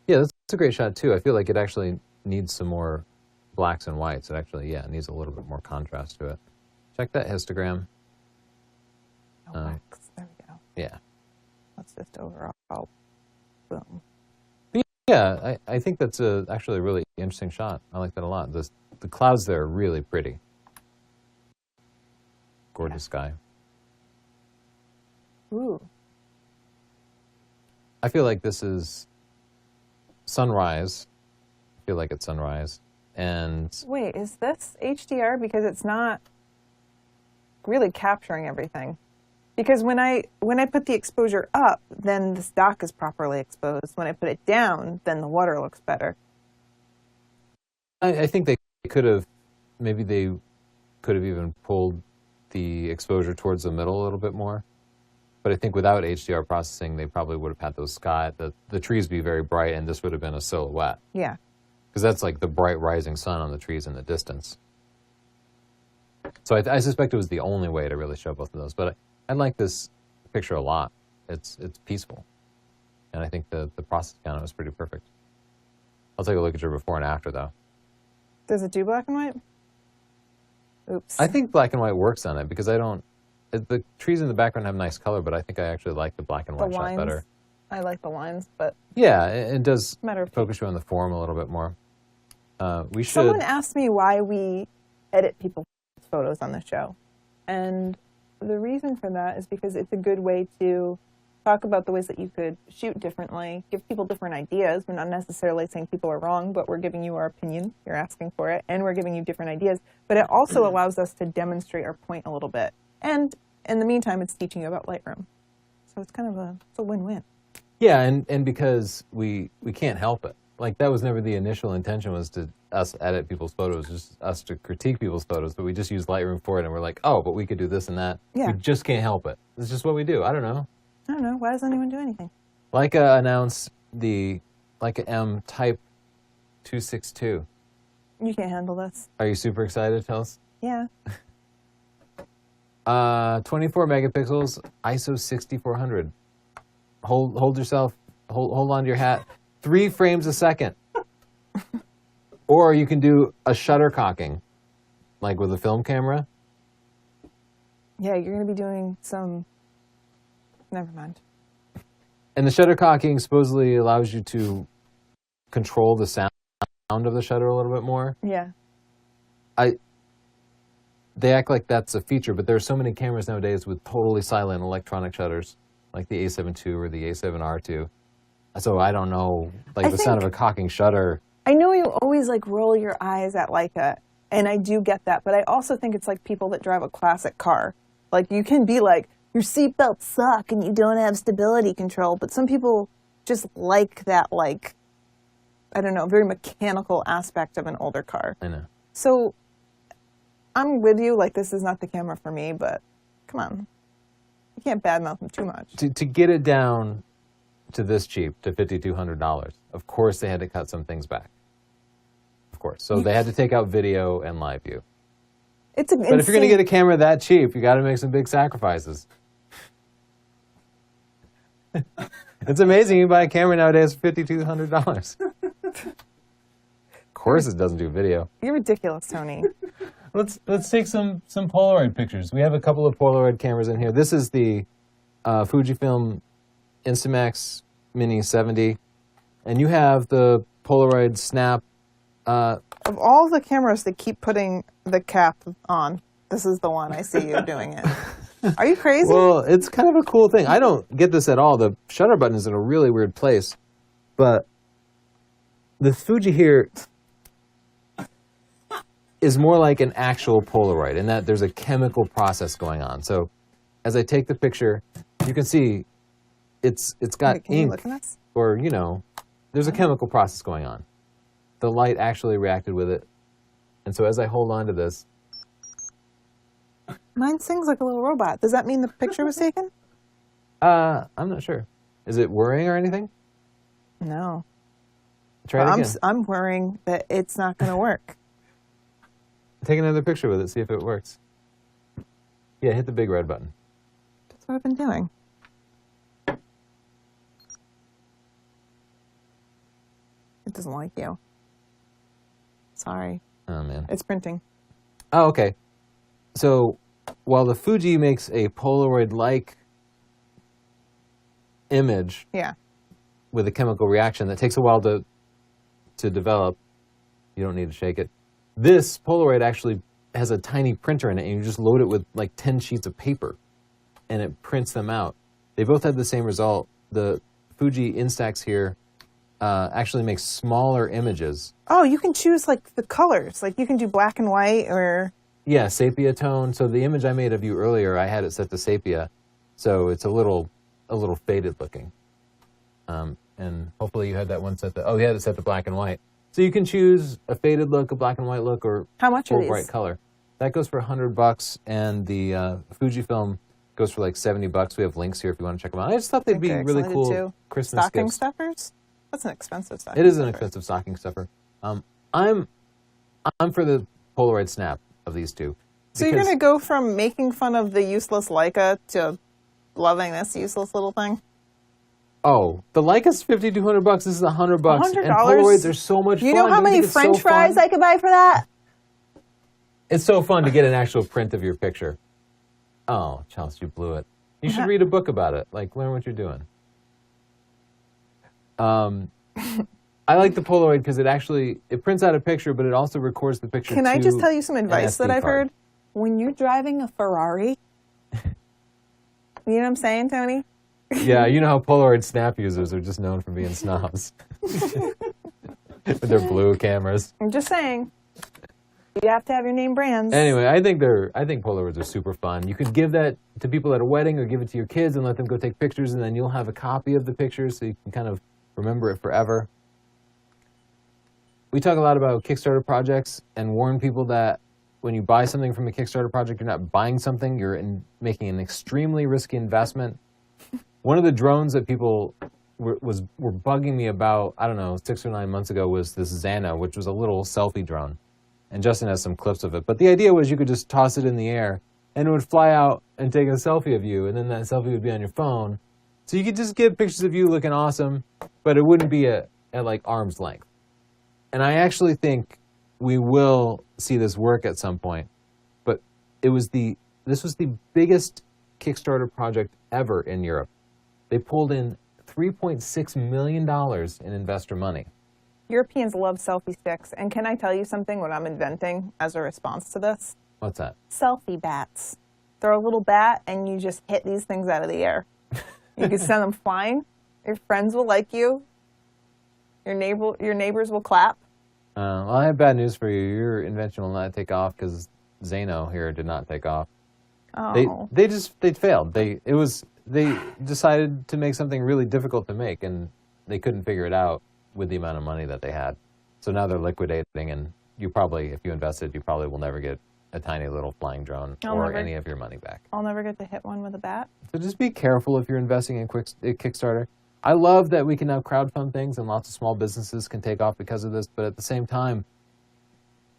[SPEAKER 1] Yeah, that's a great shot too. I feel like it actually needs some more blacks and whites. It actually, needs a little bit more contrast to it. Check that histogram.
[SPEAKER 2] There we go.
[SPEAKER 1] Yeah.
[SPEAKER 2] That's just overall. Boom.
[SPEAKER 1] Yeah, I think that's actually a really interesting shot. I like that a lot. The clouds there are really pretty. Gorgeous sky.
[SPEAKER 2] Ooh.
[SPEAKER 1] I feel like this is sunrise. I feel like it's sunrise. And
[SPEAKER 2] Wait, is this HDR? Because it's not really capturing everything. Because when I put the exposure up, then this dock is properly exposed. When I put it down, then the water looks better.
[SPEAKER 1] I think they could have even pulled the exposure towards the middle a little bit more. But I think without HDR processing, they probably would have had those the trees be very bright, and this would have been a silhouette.
[SPEAKER 2] Yeah.
[SPEAKER 1] Because that's like the bright rising sun on the trees in the distance. So I suspect it was the only way to really show both of those. But I like this picture a lot. It's peaceful. And I think the process on it was pretty perfect. I'll take a look at your before and after, though.
[SPEAKER 2] Does it do black and white? Oops.
[SPEAKER 1] I think black and white works on it because the trees in the background have nice color, but I think I actually like the black and white shot better.
[SPEAKER 2] I like the lines, but...
[SPEAKER 1] Yeah, it does
[SPEAKER 2] matter of
[SPEAKER 1] focus you on the form a little bit more.
[SPEAKER 2] Someone asked me why we edit people's photos on the show. And the reason for that is because it's a good way to talk about the ways that you could shoot differently, give people different ideas. We're not necessarily saying people are wrong, but we're giving you our opinion. You're asking for it, and we're giving you different ideas. But it also allows us to demonstrate our point a little bit. And in the meantime, it's teaching you about Lightroom. So it's kind of a win-win.
[SPEAKER 1] Yeah, and because we can't help it. Like, that was never the initial intention, was to us edit people's photos, just us to critique people's photos, but we just use Lightroom for it, and we're like, oh, but we could do this and that.
[SPEAKER 2] Yeah.
[SPEAKER 1] We just can't help it. It's just what we do. I don't know.
[SPEAKER 2] Why doesn't anyone do anything?
[SPEAKER 1] Leica announced the Leica M Type 262.
[SPEAKER 2] You can't handle this.
[SPEAKER 1] Are you super excited, Chels?
[SPEAKER 2] Yeah.
[SPEAKER 1] 24 megapixels, ISO 6400. Hold yourself, hold on to your hat. 3 frames a second. Or you can do a shutter cocking, like with a film camera.
[SPEAKER 2] Yeah, you're going to be doing some... Never mind.
[SPEAKER 1] And the shutter cocking supposedly allows you to control the sound of the shutter a little bit more.
[SPEAKER 2] Yeah.
[SPEAKER 1] They act like that's a feature, but there are so many cameras nowadays with totally silent electronic shutters, like the A7 II or the A7R II. So I don't know, like the sound of a cocking shutter.
[SPEAKER 2] I know you always like roll your eyes at Leica, and I do get that, but I also think it's like people that drive a classic car. Like, you can be like, your seatbelts suck and you don't have stability control, but some people just like that, like, I don't know, very mechanical aspect of an older car.
[SPEAKER 1] I know.
[SPEAKER 2] So I'm with you, like, this is not the camera for me, but come on. You can't badmouth them too much.
[SPEAKER 1] To get it down to this cheap, to $5,200, of course they had to cut some things back. Of course. So they had to take out video and live view.
[SPEAKER 2] But
[SPEAKER 1] if you're going to get a camera that cheap, you got to make some big sacrifices. It's amazing you buy a camera nowadays for $5,200. Of course it doesn't do video.
[SPEAKER 2] You're ridiculous, Tony.
[SPEAKER 1] Let's take some Polaroid pictures. We have a couple of Polaroid cameras in here. This is the Fujifilm Instamax Mini 70, and you have the Polaroid Snap.
[SPEAKER 2] Of all the cameras that keep putting the cap on, this is the one. I see you doing it. Are you crazy?
[SPEAKER 1] Well, it's kind of a cool thing. I don't get this at all. The shutter button is in a really weird place. But the Fuji here is more like an actual Polaroid in that there's a chemical process going on. So as I take the picture, you can see it's got
[SPEAKER 2] Wait, can you
[SPEAKER 1] ink,
[SPEAKER 2] look at this?
[SPEAKER 1] or, you know, there's a chemical process going on. The light actually reacted with it. And so as I hold on to this,
[SPEAKER 2] Mine sings like a little robot. Does that mean the picture was taken?
[SPEAKER 1] I'm not sure. Is it worrying or anything?
[SPEAKER 2] No.
[SPEAKER 1] Try it again.
[SPEAKER 2] I'm worrying that it's not going to work.
[SPEAKER 1] Take another picture with it, see if it works. Yeah, hit the big red button.
[SPEAKER 2] That's what I've been doing. It doesn't like you. Sorry.
[SPEAKER 1] Oh, man.
[SPEAKER 2] It's printing.
[SPEAKER 1] Oh, okay. So while the Fuji makes a Polaroid-like image
[SPEAKER 2] Yeah.
[SPEAKER 1] with a chemical reaction that takes a while to develop, you don't need to shake it. This Polaroid actually has a tiny printer in it, and you just load it with like 10 sheets of paper, and it prints them out. They both have the same result. The Fuji Instax here actually makes smaller images.
[SPEAKER 2] Oh, you can choose like the colors. Like you can do black and white or...
[SPEAKER 1] Yeah, sepia tone. So the image I made of you earlier, I had it set to sepia, so it's a little faded looking. And hopefully you had that one set to... Oh, you had it set to black and white. So you can choose a faded look, a black and white look, or
[SPEAKER 2] How much
[SPEAKER 1] full
[SPEAKER 2] are these?
[SPEAKER 1] bright color. That goes for $100, and the Fujifilm goes for like $70. We have links here if you want to check them out. I just thought they'd be
[SPEAKER 2] they're
[SPEAKER 1] really
[SPEAKER 2] excited
[SPEAKER 1] cool
[SPEAKER 2] too.
[SPEAKER 1] Christmas
[SPEAKER 2] Stocking
[SPEAKER 1] gifts.
[SPEAKER 2] stuffers? That's an expensive stocking
[SPEAKER 1] It is an
[SPEAKER 2] stuffer.
[SPEAKER 1] expensive stocking stuffer. I'm for the Polaroid Snap of these two.
[SPEAKER 2] So you're
[SPEAKER 1] because-
[SPEAKER 2] going to go from making fun of the useless Leica to loving this useless little thing?
[SPEAKER 1] Oh, the Leica's $5,200. This is $100.
[SPEAKER 2] $100?
[SPEAKER 1] And Polaroids are so much fun.
[SPEAKER 2] You know how
[SPEAKER 1] Don't
[SPEAKER 2] many
[SPEAKER 1] think it's
[SPEAKER 2] French
[SPEAKER 1] so
[SPEAKER 2] fries
[SPEAKER 1] fun?
[SPEAKER 2] I could buy for that?
[SPEAKER 1] It's so fun to get an actual print of your picture. Oh, Chelsea, you blew it. You should read a book about it. Like, learn what you're doing. I like the Polaroid because it prints out a picture, but it also records the picture.
[SPEAKER 2] Can I
[SPEAKER 1] to
[SPEAKER 2] just tell you some
[SPEAKER 1] an
[SPEAKER 2] advice that
[SPEAKER 1] SD
[SPEAKER 2] I've
[SPEAKER 1] card.
[SPEAKER 2] heard? When you're driving a Ferrari, you know what I'm saying, Tony?
[SPEAKER 1] Yeah, you know how Polaroid Snap users are just known for being snobs. With their blue cameras.
[SPEAKER 2] I'm just saying. You have to have your name brands.
[SPEAKER 1] Anyway, I think Polaroids are super fun. You could give that to people at a wedding or give it to your kids and let them go take pictures, and then you'll have a copy of the pictures so you can kind of remember it forever. We talk a lot about Kickstarter projects and warn people that when you buy something from a Kickstarter project, you're not buying something, you're making an extremely risky investment. One of the drones that people were bugging me about, I don't know, 6 or 9 months ago was this Xana, which was a little selfie drone. And Justin has some clips of it. But the idea was you could just toss it in the air, and it would fly out and take a selfie of you, and then that selfie would be on your phone. So you could just get pictures of you looking awesome, but it wouldn't be at like arm's length. And I actually think we will see this work at some point. But this was the biggest Kickstarter project ever in Europe. They pulled in $3.6 million in investor money.
[SPEAKER 2] Europeans love selfie sticks. And can I tell you something, what I'm inventing as a response to this?
[SPEAKER 1] What's that?
[SPEAKER 2] Selfie bats. Throw a little bat and you just hit these things out of the air. You can send them flying. Your friends will like you. Your neighbors will clap.
[SPEAKER 1] Well, I have bad news for you. Your invention will not take off because Zano here did not take off.
[SPEAKER 2] Oh.
[SPEAKER 1] They failed. They decided to make something really difficult to make, and they couldn't figure it out with the amount of money that they had. So now they're liquidating, and if you invested, you probably will never get a tiny little flying drone any of your money back.
[SPEAKER 2] I'll never get to hit one with a bat.
[SPEAKER 1] So just be careful if you're investing in Kickstarter. I love that we can now crowdfund things, and lots of small businesses can take off because of this, but at the same time,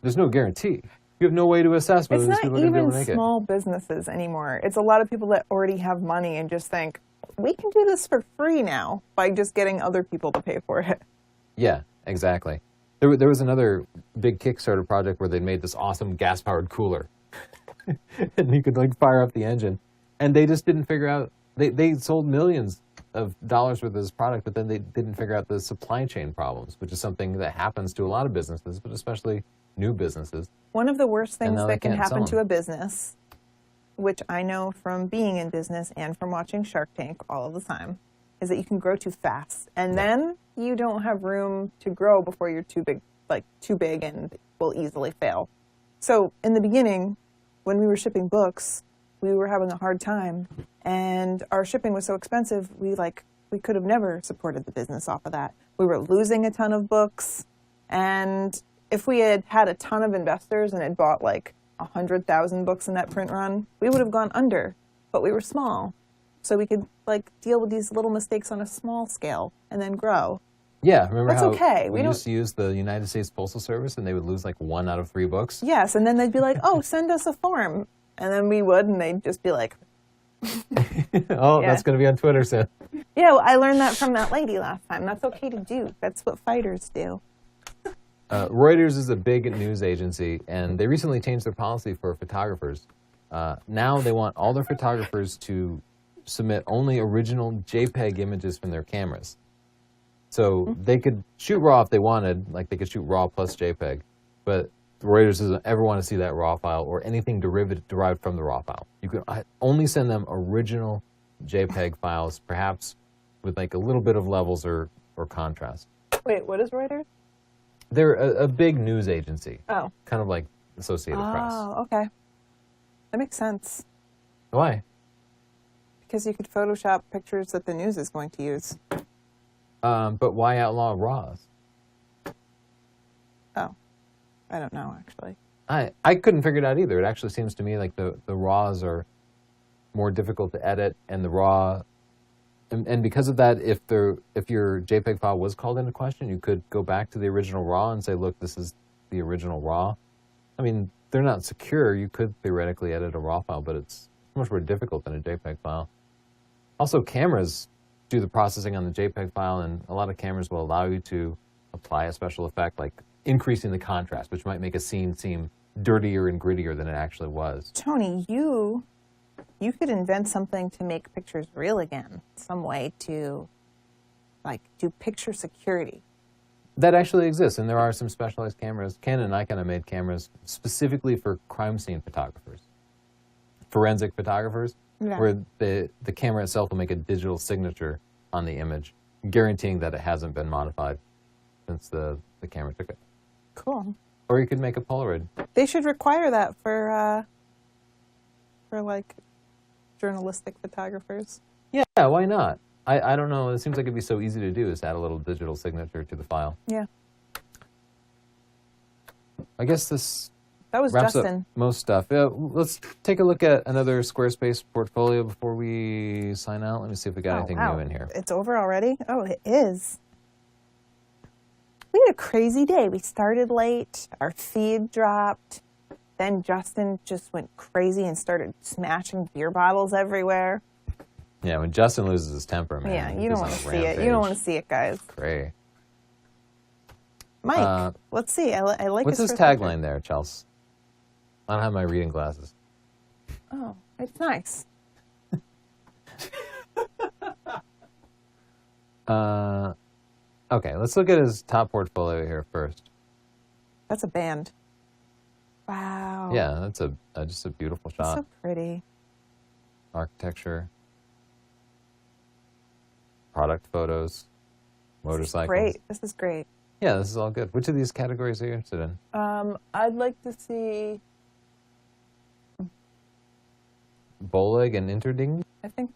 [SPEAKER 1] there's no guarantee. You have no way to assess whether
[SPEAKER 2] It's
[SPEAKER 1] these
[SPEAKER 2] not
[SPEAKER 1] people are going to be able
[SPEAKER 2] even
[SPEAKER 1] to make it.
[SPEAKER 2] small businesses anymore. It's a lot of people that already have money and just think, we can do this for free now by just getting other people to pay for it.
[SPEAKER 1] Yeah, exactly. There was another big Kickstarter project where they made this awesome gas-powered cooler. And you could like fire up the engine. And they just didn't figure out, they sold millions of dollars worth of this product, but then they didn't figure out the supply chain problems, which is something that happens to a lot of businesses, but especially new businesses.
[SPEAKER 2] One of the worst things
[SPEAKER 1] now they
[SPEAKER 2] that can
[SPEAKER 1] can't sell
[SPEAKER 2] happen to
[SPEAKER 1] them.
[SPEAKER 2] a business, which I know from being in business and from watching Shark Tank all of the time, is that you can grow too fast. And then you don't have room to grow before you're too big and will easily fail. So in the beginning, when we were shipping books, we were having a hard time, and our shipping was so expensive, we could have never supported the business off of that. We were losing a ton of books, and if we had had a ton of investors and had bought 100,000 books in that print run, we would have gone under, but we were small. So we could deal with these little mistakes on a small scale and then grow.
[SPEAKER 1] Yeah, remember
[SPEAKER 2] That's
[SPEAKER 1] how
[SPEAKER 2] okay.
[SPEAKER 1] we used to use the United States Postal Service and they would lose 1 out of 3 books?
[SPEAKER 2] Yes, and then they'd be like, oh, send us a form. And then we would, and they'd just be like...
[SPEAKER 1] That's going to be on Twitter soon.
[SPEAKER 2] Yeah, well, I learned that from that lady last time. That's okay to do. That's what fighters do.
[SPEAKER 1] Reuters is a big news agency, and they recently changed their policy for photographers. Now they want all their photographers to submit only original JPEG images from their cameras. So they could shoot RAW if they wanted, they could shoot RAW plus JPEG, but Reuters doesn't ever want to see that RAW file or anything derived from the RAW file. You can only send them original JPEG files, perhaps with a little bit of levels or contrast.
[SPEAKER 2] Wait, what is Reuters?
[SPEAKER 1] They're a big news agency.
[SPEAKER 2] Oh.
[SPEAKER 1] Kind of like Associated Press.
[SPEAKER 2] Oh, okay. That makes sense.
[SPEAKER 1] Why?
[SPEAKER 2] Because you could Photoshop pictures that the news is going to use.
[SPEAKER 1] But why outlaw RAWs?
[SPEAKER 2] Oh. I don't know, actually.
[SPEAKER 1] I couldn't figure it out either. It actually seems to me like the RAWs are more difficult to edit, and the RAW... And because of that, if your JPEG file was called into question, you could go back to the original RAW and say, look, this is the original RAW. I mean, they're not secure. You could theoretically edit a RAW file, but it's much more difficult than a JPEG file. Also, cameras do the processing on the JPEG file, and a lot of cameras will allow you to apply a special effect, like increasing the contrast, which might make a scene seem dirtier and grittier than it actually was.
[SPEAKER 2] Tony, you could invent something to make pictures real again. Some way to, do picture security.
[SPEAKER 1] That actually exists, and there are some specialized cameras. Canon and Nikon have made cameras specifically for crime scene photographers, forensic photographers, where the camera itself will make a digital signature on the image, guaranteeing that it hasn't been modified since the camera took it.
[SPEAKER 2] Cool.
[SPEAKER 1] Or you could make a Polaroid.
[SPEAKER 2] They should require that for journalistic photographers.
[SPEAKER 1] Yeah, why not? I don't know. It seems like it'd be so easy to do, is add a little digital signature to the file.
[SPEAKER 2] Yeah.
[SPEAKER 1] I guess this
[SPEAKER 2] That was
[SPEAKER 1] wraps
[SPEAKER 2] Justin.
[SPEAKER 1] up most stuff. Let's take a look at another Squarespace portfolio before we sign out. Let me see if we got anything new in here.
[SPEAKER 2] It's over already? Oh, it is. We had a crazy day. We started late. Our feed dropped. Then Justin just went crazy and started smashing beer bottles everywhere.
[SPEAKER 1] Yeah, when Justin loses his temper, man.
[SPEAKER 2] Yeah,
[SPEAKER 1] he
[SPEAKER 2] you don't
[SPEAKER 1] goes
[SPEAKER 2] want
[SPEAKER 1] on
[SPEAKER 2] to
[SPEAKER 1] a
[SPEAKER 2] see it. You
[SPEAKER 1] rampage.
[SPEAKER 2] don't want to see it, guys.
[SPEAKER 1] Great.
[SPEAKER 2] Mike, let's see. I like
[SPEAKER 1] What's his
[SPEAKER 2] first picture.
[SPEAKER 1] tagline there, Chelsea? I don't have my reading glasses.
[SPEAKER 2] Oh, it's nice.
[SPEAKER 1] Okay, let's look at his top portfolio here first.
[SPEAKER 2] That's a band. Wow.
[SPEAKER 1] Yeah, that's just a beautiful shot.
[SPEAKER 2] So pretty.
[SPEAKER 1] Architecture, product photos, motorcycles.
[SPEAKER 2] Great. This is great.
[SPEAKER 1] Yeah, this is all good. Which of these categories are you interested in?
[SPEAKER 2] I'd like to see.
[SPEAKER 1] Boleg and Interding?
[SPEAKER 2] I think.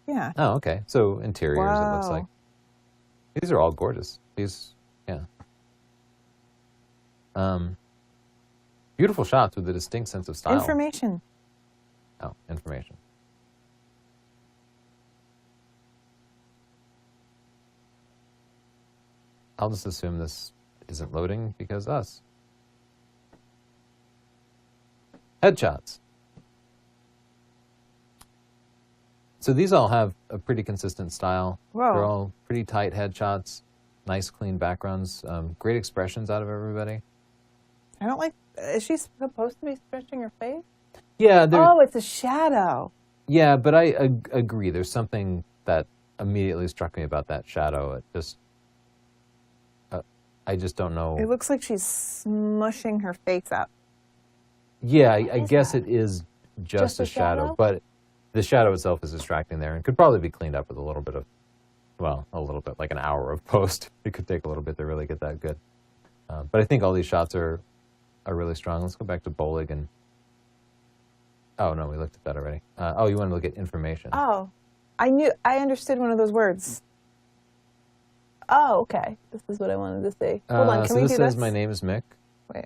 [SPEAKER 2] Yeah.
[SPEAKER 1] Oh, okay. So interiors, it looks
[SPEAKER 2] Wow.
[SPEAKER 1] like. These are all gorgeous. These, yeah. Beautiful shots with a distinct sense of style.
[SPEAKER 2] Information.
[SPEAKER 1] Oh, information. I'll just assume this isn't loading because us. Headshots. So these all have a pretty consistent style.
[SPEAKER 2] Whoa.
[SPEAKER 1] They're all pretty tight headshots, nice clean backgrounds, great expressions out of everybody.
[SPEAKER 2] I don't like. Is she supposed to be stretching her face?
[SPEAKER 1] Yeah,
[SPEAKER 2] Oh, it's a shadow.
[SPEAKER 1] yeah, but I agree. There's something that immediately struck me about that shadow. It just, I just don't know.
[SPEAKER 2] It looks like she's smushing her face up.
[SPEAKER 1] Yeah, I guess it is just a shadow, but the shadow itself is distracting there and could probably be cleaned up with a little bit, like an hour of post. It could take a little bit to really get that good. But I think all these shots are really strong. Let's go back to Bolig and... Oh, no, we looked at that already. You want to look at information.
[SPEAKER 2] Oh, I understood one of those words. Oh, okay. This is what I wanted to say. Hold on, can we do this?
[SPEAKER 1] So this says, my name is Mick.
[SPEAKER 2] Wait.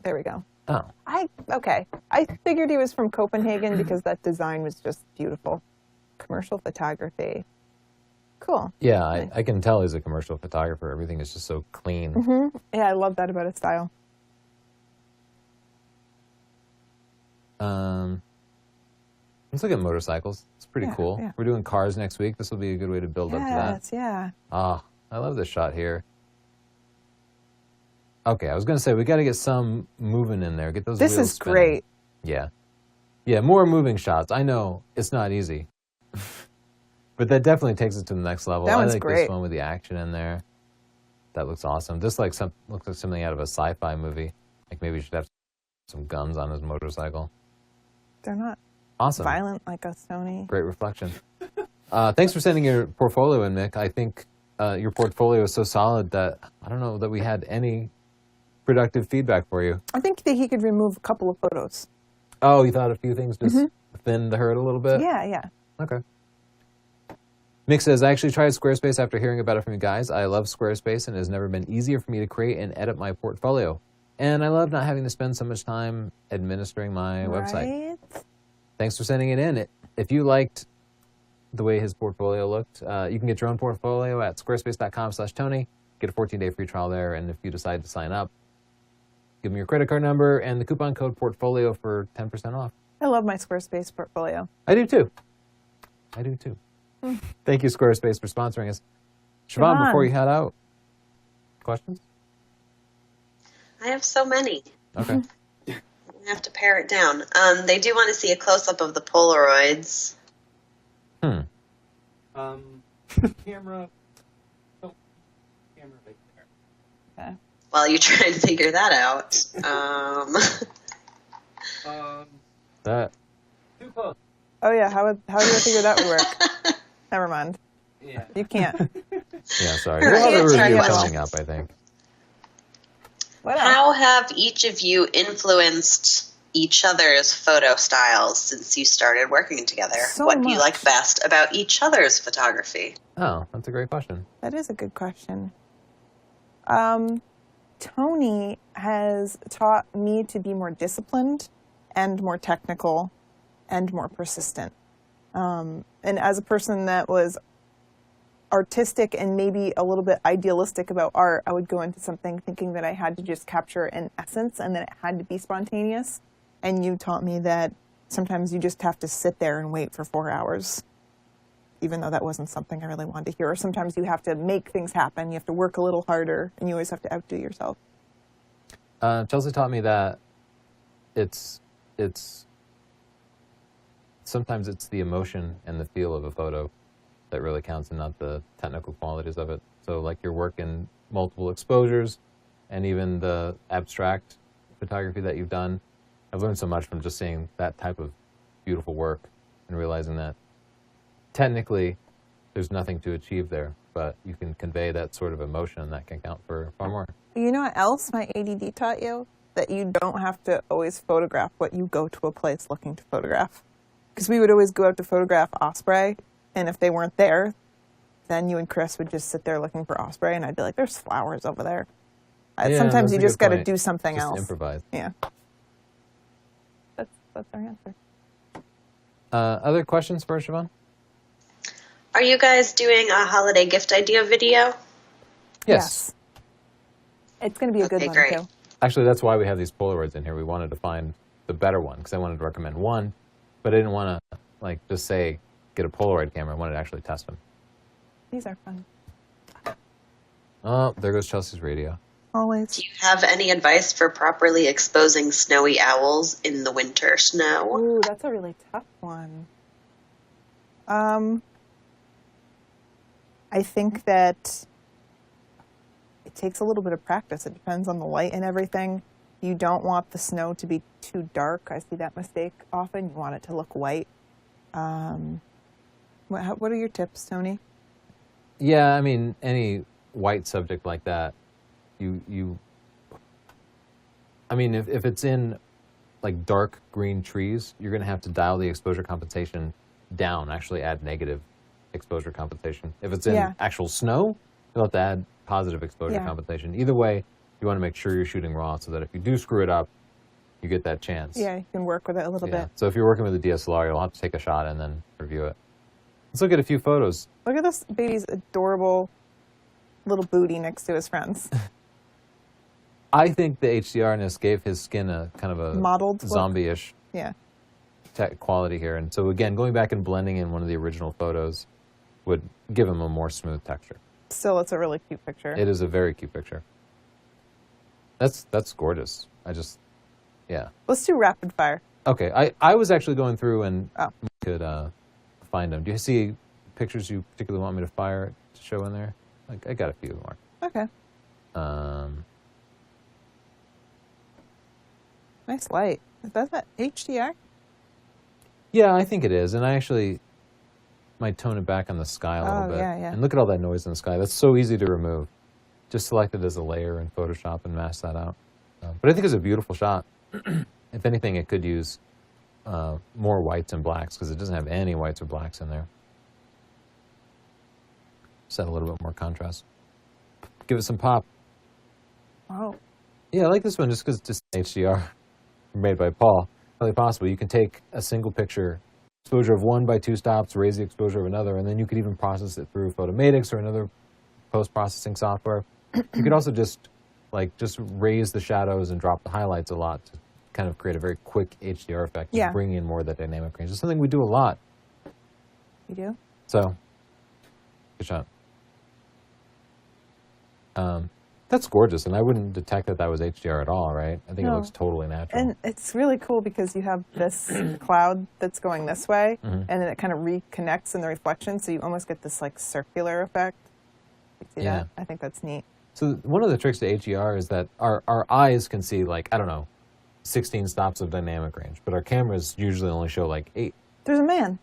[SPEAKER 2] There we go.
[SPEAKER 1] Oh.
[SPEAKER 2] Okay. I figured he was from Copenhagen because that design was just beautiful. Commercial photography. Cool.
[SPEAKER 1] Yeah,
[SPEAKER 2] Nice.
[SPEAKER 1] I can tell he's a commercial photographer. Everything is just so clean.
[SPEAKER 2] Mm-hmm. Yeah, I love that about his style.
[SPEAKER 1] Let's look at motorcycles. It's pretty cool.
[SPEAKER 2] Yeah.
[SPEAKER 1] We're doing cars next week. This will be a good way to build up to that.
[SPEAKER 2] Yes, yeah.
[SPEAKER 1] I love this shot here. Okay, I was going to say, we got to get some moving in there. Get those
[SPEAKER 2] This
[SPEAKER 1] wheels
[SPEAKER 2] is
[SPEAKER 1] spinning.
[SPEAKER 2] great.
[SPEAKER 1] Yeah. Yeah, more moving shots. I know it's not easy. But that definitely takes it to the next level.
[SPEAKER 2] That one's
[SPEAKER 1] I like
[SPEAKER 2] great.
[SPEAKER 1] this one with the action in there. That looks awesome. This looks like something out of a sci-fi movie. Like maybe he should have some guns on his motorcycle.
[SPEAKER 2] They're not
[SPEAKER 1] Awesome.
[SPEAKER 2] violent like a Sony.
[SPEAKER 1] Great reflection. Thanks for sending your portfolio in, Nick. I think your portfolio is so solid that I don't know that we had any productive feedback for you.
[SPEAKER 2] I think that he could remove a couple of photos.
[SPEAKER 1] Oh, you thought a few things just thinned the herd a little bit?
[SPEAKER 2] Yeah.
[SPEAKER 1] Okay. Mick says, I actually tried Squarespace after hearing about it from you guys. I love Squarespace, and it has never been easier for me to create and edit my portfolio. And I love not having to spend so much time administering my website. Thanks for sending it in. If you liked the way his portfolio looked, you can get your own portfolio at squarespace.com/Tony. Get a 14-day free trial there, and if you decide to sign up, give me your credit card number and the coupon code portfolio for 10% off.
[SPEAKER 2] I love my Squarespace portfolio.
[SPEAKER 1] I do too. Thank you, Squarespace, for sponsoring us. Siobhan, before you head out, questions?
[SPEAKER 3] I have so many.
[SPEAKER 1] Okay.
[SPEAKER 3] I have to pare it down. They do want to see a close-up of the Polaroids.
[SPEAKER 4] Camera right there.
[SPEAKER 2] Okay.
[SPEAKER 3] While you try and figure that out.
[SPEAKER 1] That.
[SPEAKER 4] Too close.
[SPEAKER 2] Oh yeah, how do you figure that would work? Never mind.
[SPEAKER 4] Yeah.
[SPEAKER 2] You can't.
[SPEAKER 1] Yeah, sorry.
[SPEAKER 3] All
[SPEAKER 1] We'll have a
[SPEAKER 3] right,
[SPEAKER 1] review
[SPEAKER 3] sorry.
[SPEAKER 1] coming up, I think.
[SPEAKER 2] What else?
[SPEAKER 3] How have each of you influenced each other's photo styles since you started working together?
[SPEAKER 2] So
[SPEAKER 3] What do you
[SPEAKER 2] much.
[SPEAKER 3] like best about each other's photography?
[SPEAKER 1] Oh, that's a great question.
[SPEAKER 2] That is a good question. Tony has taught me to be more disciplined and more technical and more persistent. And as a person that was artistic and maybe a little bit idealistic about art, I would go into something thinking that I had to just capture an essence and that it had to be spontaneous. And you taught me that sometimes you just have to sit there and wait for 4 hours, even though that wasn't something I really wanted to hear. Or sometimes you have to make things happen. You have to work a little harder, and you always have to outdo yourself.
[SPEAKER 1] Chelsea taught me that it's sometimes it's the emotion and the feel of a photo that really counts and not the technical qualities of it. So like your work in multiple exposures and even the abstract photography that you've done, I've learned so much from just seeing that type of beautiful work and realizing that technically there's nothing to achieve there, but you can convey that sort of emotion and that can count for far more.
[SPEAKER 2] You know what else my ADD taught you? That you don't have to always photograph what you go to a place looking to photograph. Because we would always go out to photograph osprey, and if they weren't there, then you and Chris would just sit there looking for osprey, and I'd be like, there's flowers over there.
[SPEAKER 1] Yeah,
[SPEAKER 2] Sometimes
[SPEAKER 1] that's
[SPEAKER 2] you
[SPEAKER 1] a
[SPEAKER 2] just
[SPEAKER 1] good
[SPEAKER 2] got to
[SPEAKER 1] point.
[SPEAKER 2] do something
[SPEAKER 1] Just
[SPEAKER 2] else.
[SPEAKER 1] improvise.
[SPEAKER 2] Yeah. That's our answer.
[SPEAKER 1] Other questions for Siobhan?
[SPEAKER 3] Are you guys doing a holiday gift idea video?
[SPEAKER 1] Yes.
[SPEAKER 2] It's going to be a good
[SPEAKER 3] Okay,
[SPEAKER 2] one,
[SPEAKER 3] great.
[SPEAKER 2] too.
[SPEAKER 1] Actually, that's why we have these Polaroids in here. We wanted to find the better one because I wanted to recommend one, but I didn't want to just say get a Polaroid camera. I wanted to actually test them.
[SPEAKER 2] These are fun.
[SPEAKER 1] Oh, there goes Chelsea's radio.
[SPEAKER 2] Always.
[SPEAKER 3] Do you have any advice for properly exposing snowy owls in the winter snow?
[SPEAKER 2] Ooh, that's a really tough one. I think that it takes a little bit of practice. It depends on the light and everything. You don't want the snow to be too dark. I see that mistake often. You want it to look white. What are your tips, Tony?
[SPEAKER 1] Yeah, I mean, any white subject like that, I mean, if it's in like dark green trees, you're going to have to dial the exposure compensation down, actually add negative exposure compensation. If it's in actual snow, you'll have to add positive exposure compensation. Either way, you want to make sure you're shooting raw so that if you do screw it up, you get that chance.
[SPEAKER 2] Yeah, you can work with it a little bit.
[SPEAKER 1] So if you're working with a DSLR, you'll have to take a shot and then review it. Let's look at a few photos.
[SPEAKER 2] Look at this baby's adorable little booty next to his friends.
[SPEAKER 1] I think the HDR-ness gave his skin a kind of a
[SPEAKER 2] mottled
[SPEAKER 1] zombie-ish quality here. And so again, going back and blending in one of the original photos would give him a more smooth texture.
[SPEAKER 2] Still, it's a really cute picture.
[SPEAKER 1] It is a very cute picture. That's gorgeous.
[SPEAKER 2] Let's do rapid fire.
[SPEAKER 1] Okay, I was actually going through and could find them. Do you see pictures you particularly want me to fire to show in there? I got a few more.
[SPEAKER 2] Okay. Nice light. Is that HDR?
[SPEAKER 1] Yeah, I think it is. And I actually might tone it back on the sky a little bit.
[SPEAKER 2] Yeah.
[SPEAKER 1] And look at all that noise in the sky. That's so easy to remove. Just select it as a layer in Photoshop and mask that out. But I think it's a beautiful shot. If anything, it could use more whites and blacks because it doesn't have any whites or blacks in there. Set a little bit more contrast. Give it some pop.
[SPEAKER 2] Oh.
[SPEAKER 1] Yeah, I like this one just because it's just HDR made by Paul. Really possible. You can take a single picture, exposure of 1 by 2 stops, raise the exposure of another, and then you could even process it through Photomatics or another post-processing software. You could also just raise the shadows and drop the highlights a lot to kind of create a very quick HDR effect and bring in more of that dynamic range. It's something we do a lot.
[SPEAKER 2] You do?
[SPEAKER 1] So, good shot. That's gorgeous, and I wouldn't detect that was HDR at all, right? I think it looks totally natural.
[SPEAKER 2] And it's really cool because you have this cloud that's going this way, and then it kind of reconnects in the reflection, so you almost get this like circular effect. You see that? I think that's neat.
[SPEAKER 1] So one of the tricks to HDR is that our eyes can see 16 stops of dynamic range, but our cameras usually only show 8.
[SPEAKER 2] There's a man.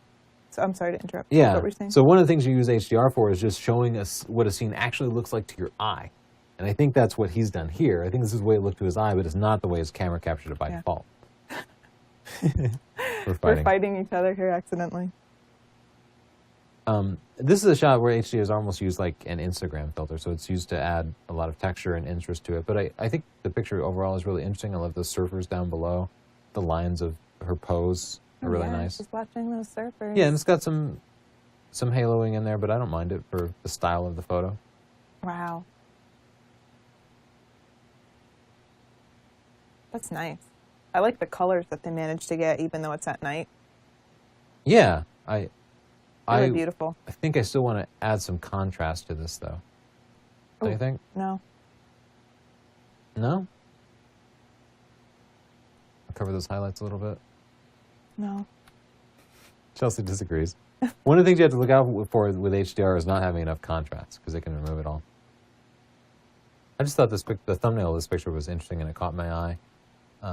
[SPEAKER 2] So I'm sorry to interrupt.
[SPEAKER 1] Yeah.
[SPEAKER 2] What were you saying?
[SPEAKER 1] So one of the things you use HDR for is just showing us what a scene actually looks like to your eye. And I think that's what he's done here. I think this is the way it looked to his eye, but it's not the way his camera captured it by default. We're
[SPEAKER 2] fighting each other here accidentally.
[SPEAKER 1] This is a shot where HDR is almost used like an Instagram filter, so it's used to add a lot of texture and interest to it. But I think the picture overall is really interesting. I love the surfers down below. The lines of her pose are really nice.
[SPEAKER 2] Just watching those surfers.
[SPEAKER 1] Yeah, and it's got some haloing in there, but I don't mind it for the style of the photo.
[SPEAKER 2] Wow. That's nice. I like the colors that they managed to get, even though it's at night.
[SPEAKER 1] Yeah,
[SPEAKER 2] Really beautiful.
[SPEAKER 1] I think I still want to add some contrast to this, though. Don't you think?
[SPEAKER 2] No.
[SPEAKER 1] No? I'll cover those highlights a little bit.
[SPEAKER 2] No.
[SPEAKER 1] Chelsea disagrees. One of the things you have to look out for with HDR is not having enough contrast, because it can remove it all. I just thought the thumbnail of this picture was interesting, and it caught my eye.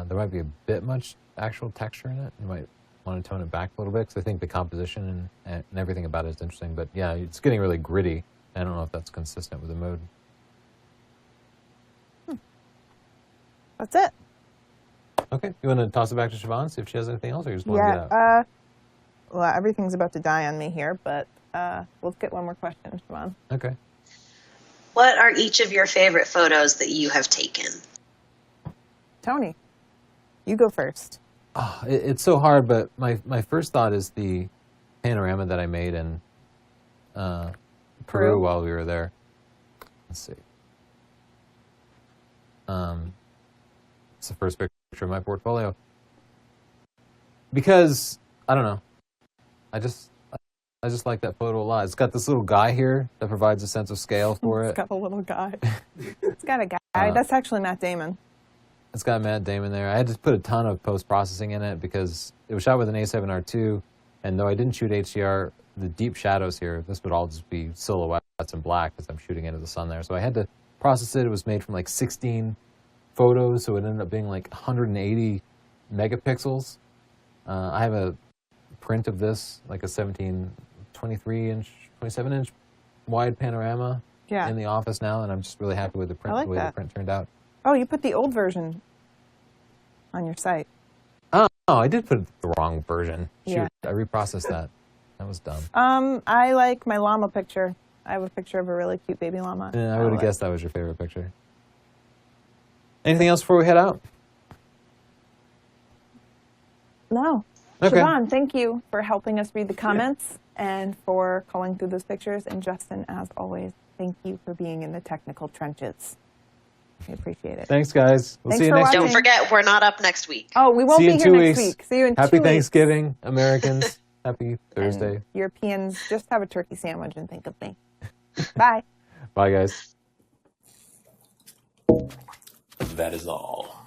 [SPEAKER 1] There might be a bit much actual texture in it. You might want to tone it back a little bit, because I think the composition and everything about it is interesting. But yeah, it's getting really gritty. I don't know if that's consistent with the mood.
[SPEAKER 2] That's it.
[SPEAKER 1] Okay. You want to toss it back to Siobhan, see if she has anything else, or you just want to get out?
[SPEAKER 2] Well, everything's about to die on me here, but let's get one more question, Siobhan.
[SPEAKER 1] Okay.
[SPEAKER 3] What are each of your favorite photos that you have taken?
[SPEAKER 2] Tony, you go first.
[SPEAKER 1] Oh, it's so hard, but my first thought is the panorama that I made in Peru while we were there. Let's see. It's the first picture of my portfolio. Because, I don't know, I just like that photo a lot. It's got this little guy here that provides a sense of scale for it.
[SPEAKER 2] It's got a little guy. It's got a guy. That's actually Matt Damon.
[SPEAKER 1] It's got Matt Damon there. I had to put a ton of post-processing in it because it was shot with an A7R II, and though I didn't shoot HDR, the deep shadows here, this would all just be silhouette that's in black because I'm shooting into the sun there. So I had to process it. It was made from like 16 photos, so it ended up being like 180 megapixels. I have a print of this, like a 23-inch, 27-inch wide panorama in the office now, and I'm just really happy with the print, the way the print turned out. Oh,
[SPEAKER 2] you put the old version on your site.
[SPEAKER 1] Oh, I did put the wrong version. Shoot, I reprocessed that. That was dumb.
[SPEAKER 2] I like my llama picture. I have a picture of a really cute baby llama.
[SPEAKER 1] Yeah, I would have guessed that was your favorite picture. Anything else before we head out?
[SPEAKER 2] No.
[SPEAKER 1] Okay.
[SPEAKER 2] Siobhan, thank you for helping us read the comments and for calling through those pictures. And Justin, as always, thank you for being in the technical trenches. We appreciate it.
[SPEAKER 1] Thanks, guys. We'll see you next week.
[SPEAKER 3] Don't forget, we're not up next week.
[SPEAKER 2] Oh, we won't be here next week. See you in 2 weeks.
[SPEAKER 1] Happy Thanksgiving, Americans. Happy Thursday.
[SPEAKER 2] And Europeans, just have a turkey sandwich and think of me. Bye.
[SPEAKER 1] Bye, guys.
[SPEAKER 5] That is all.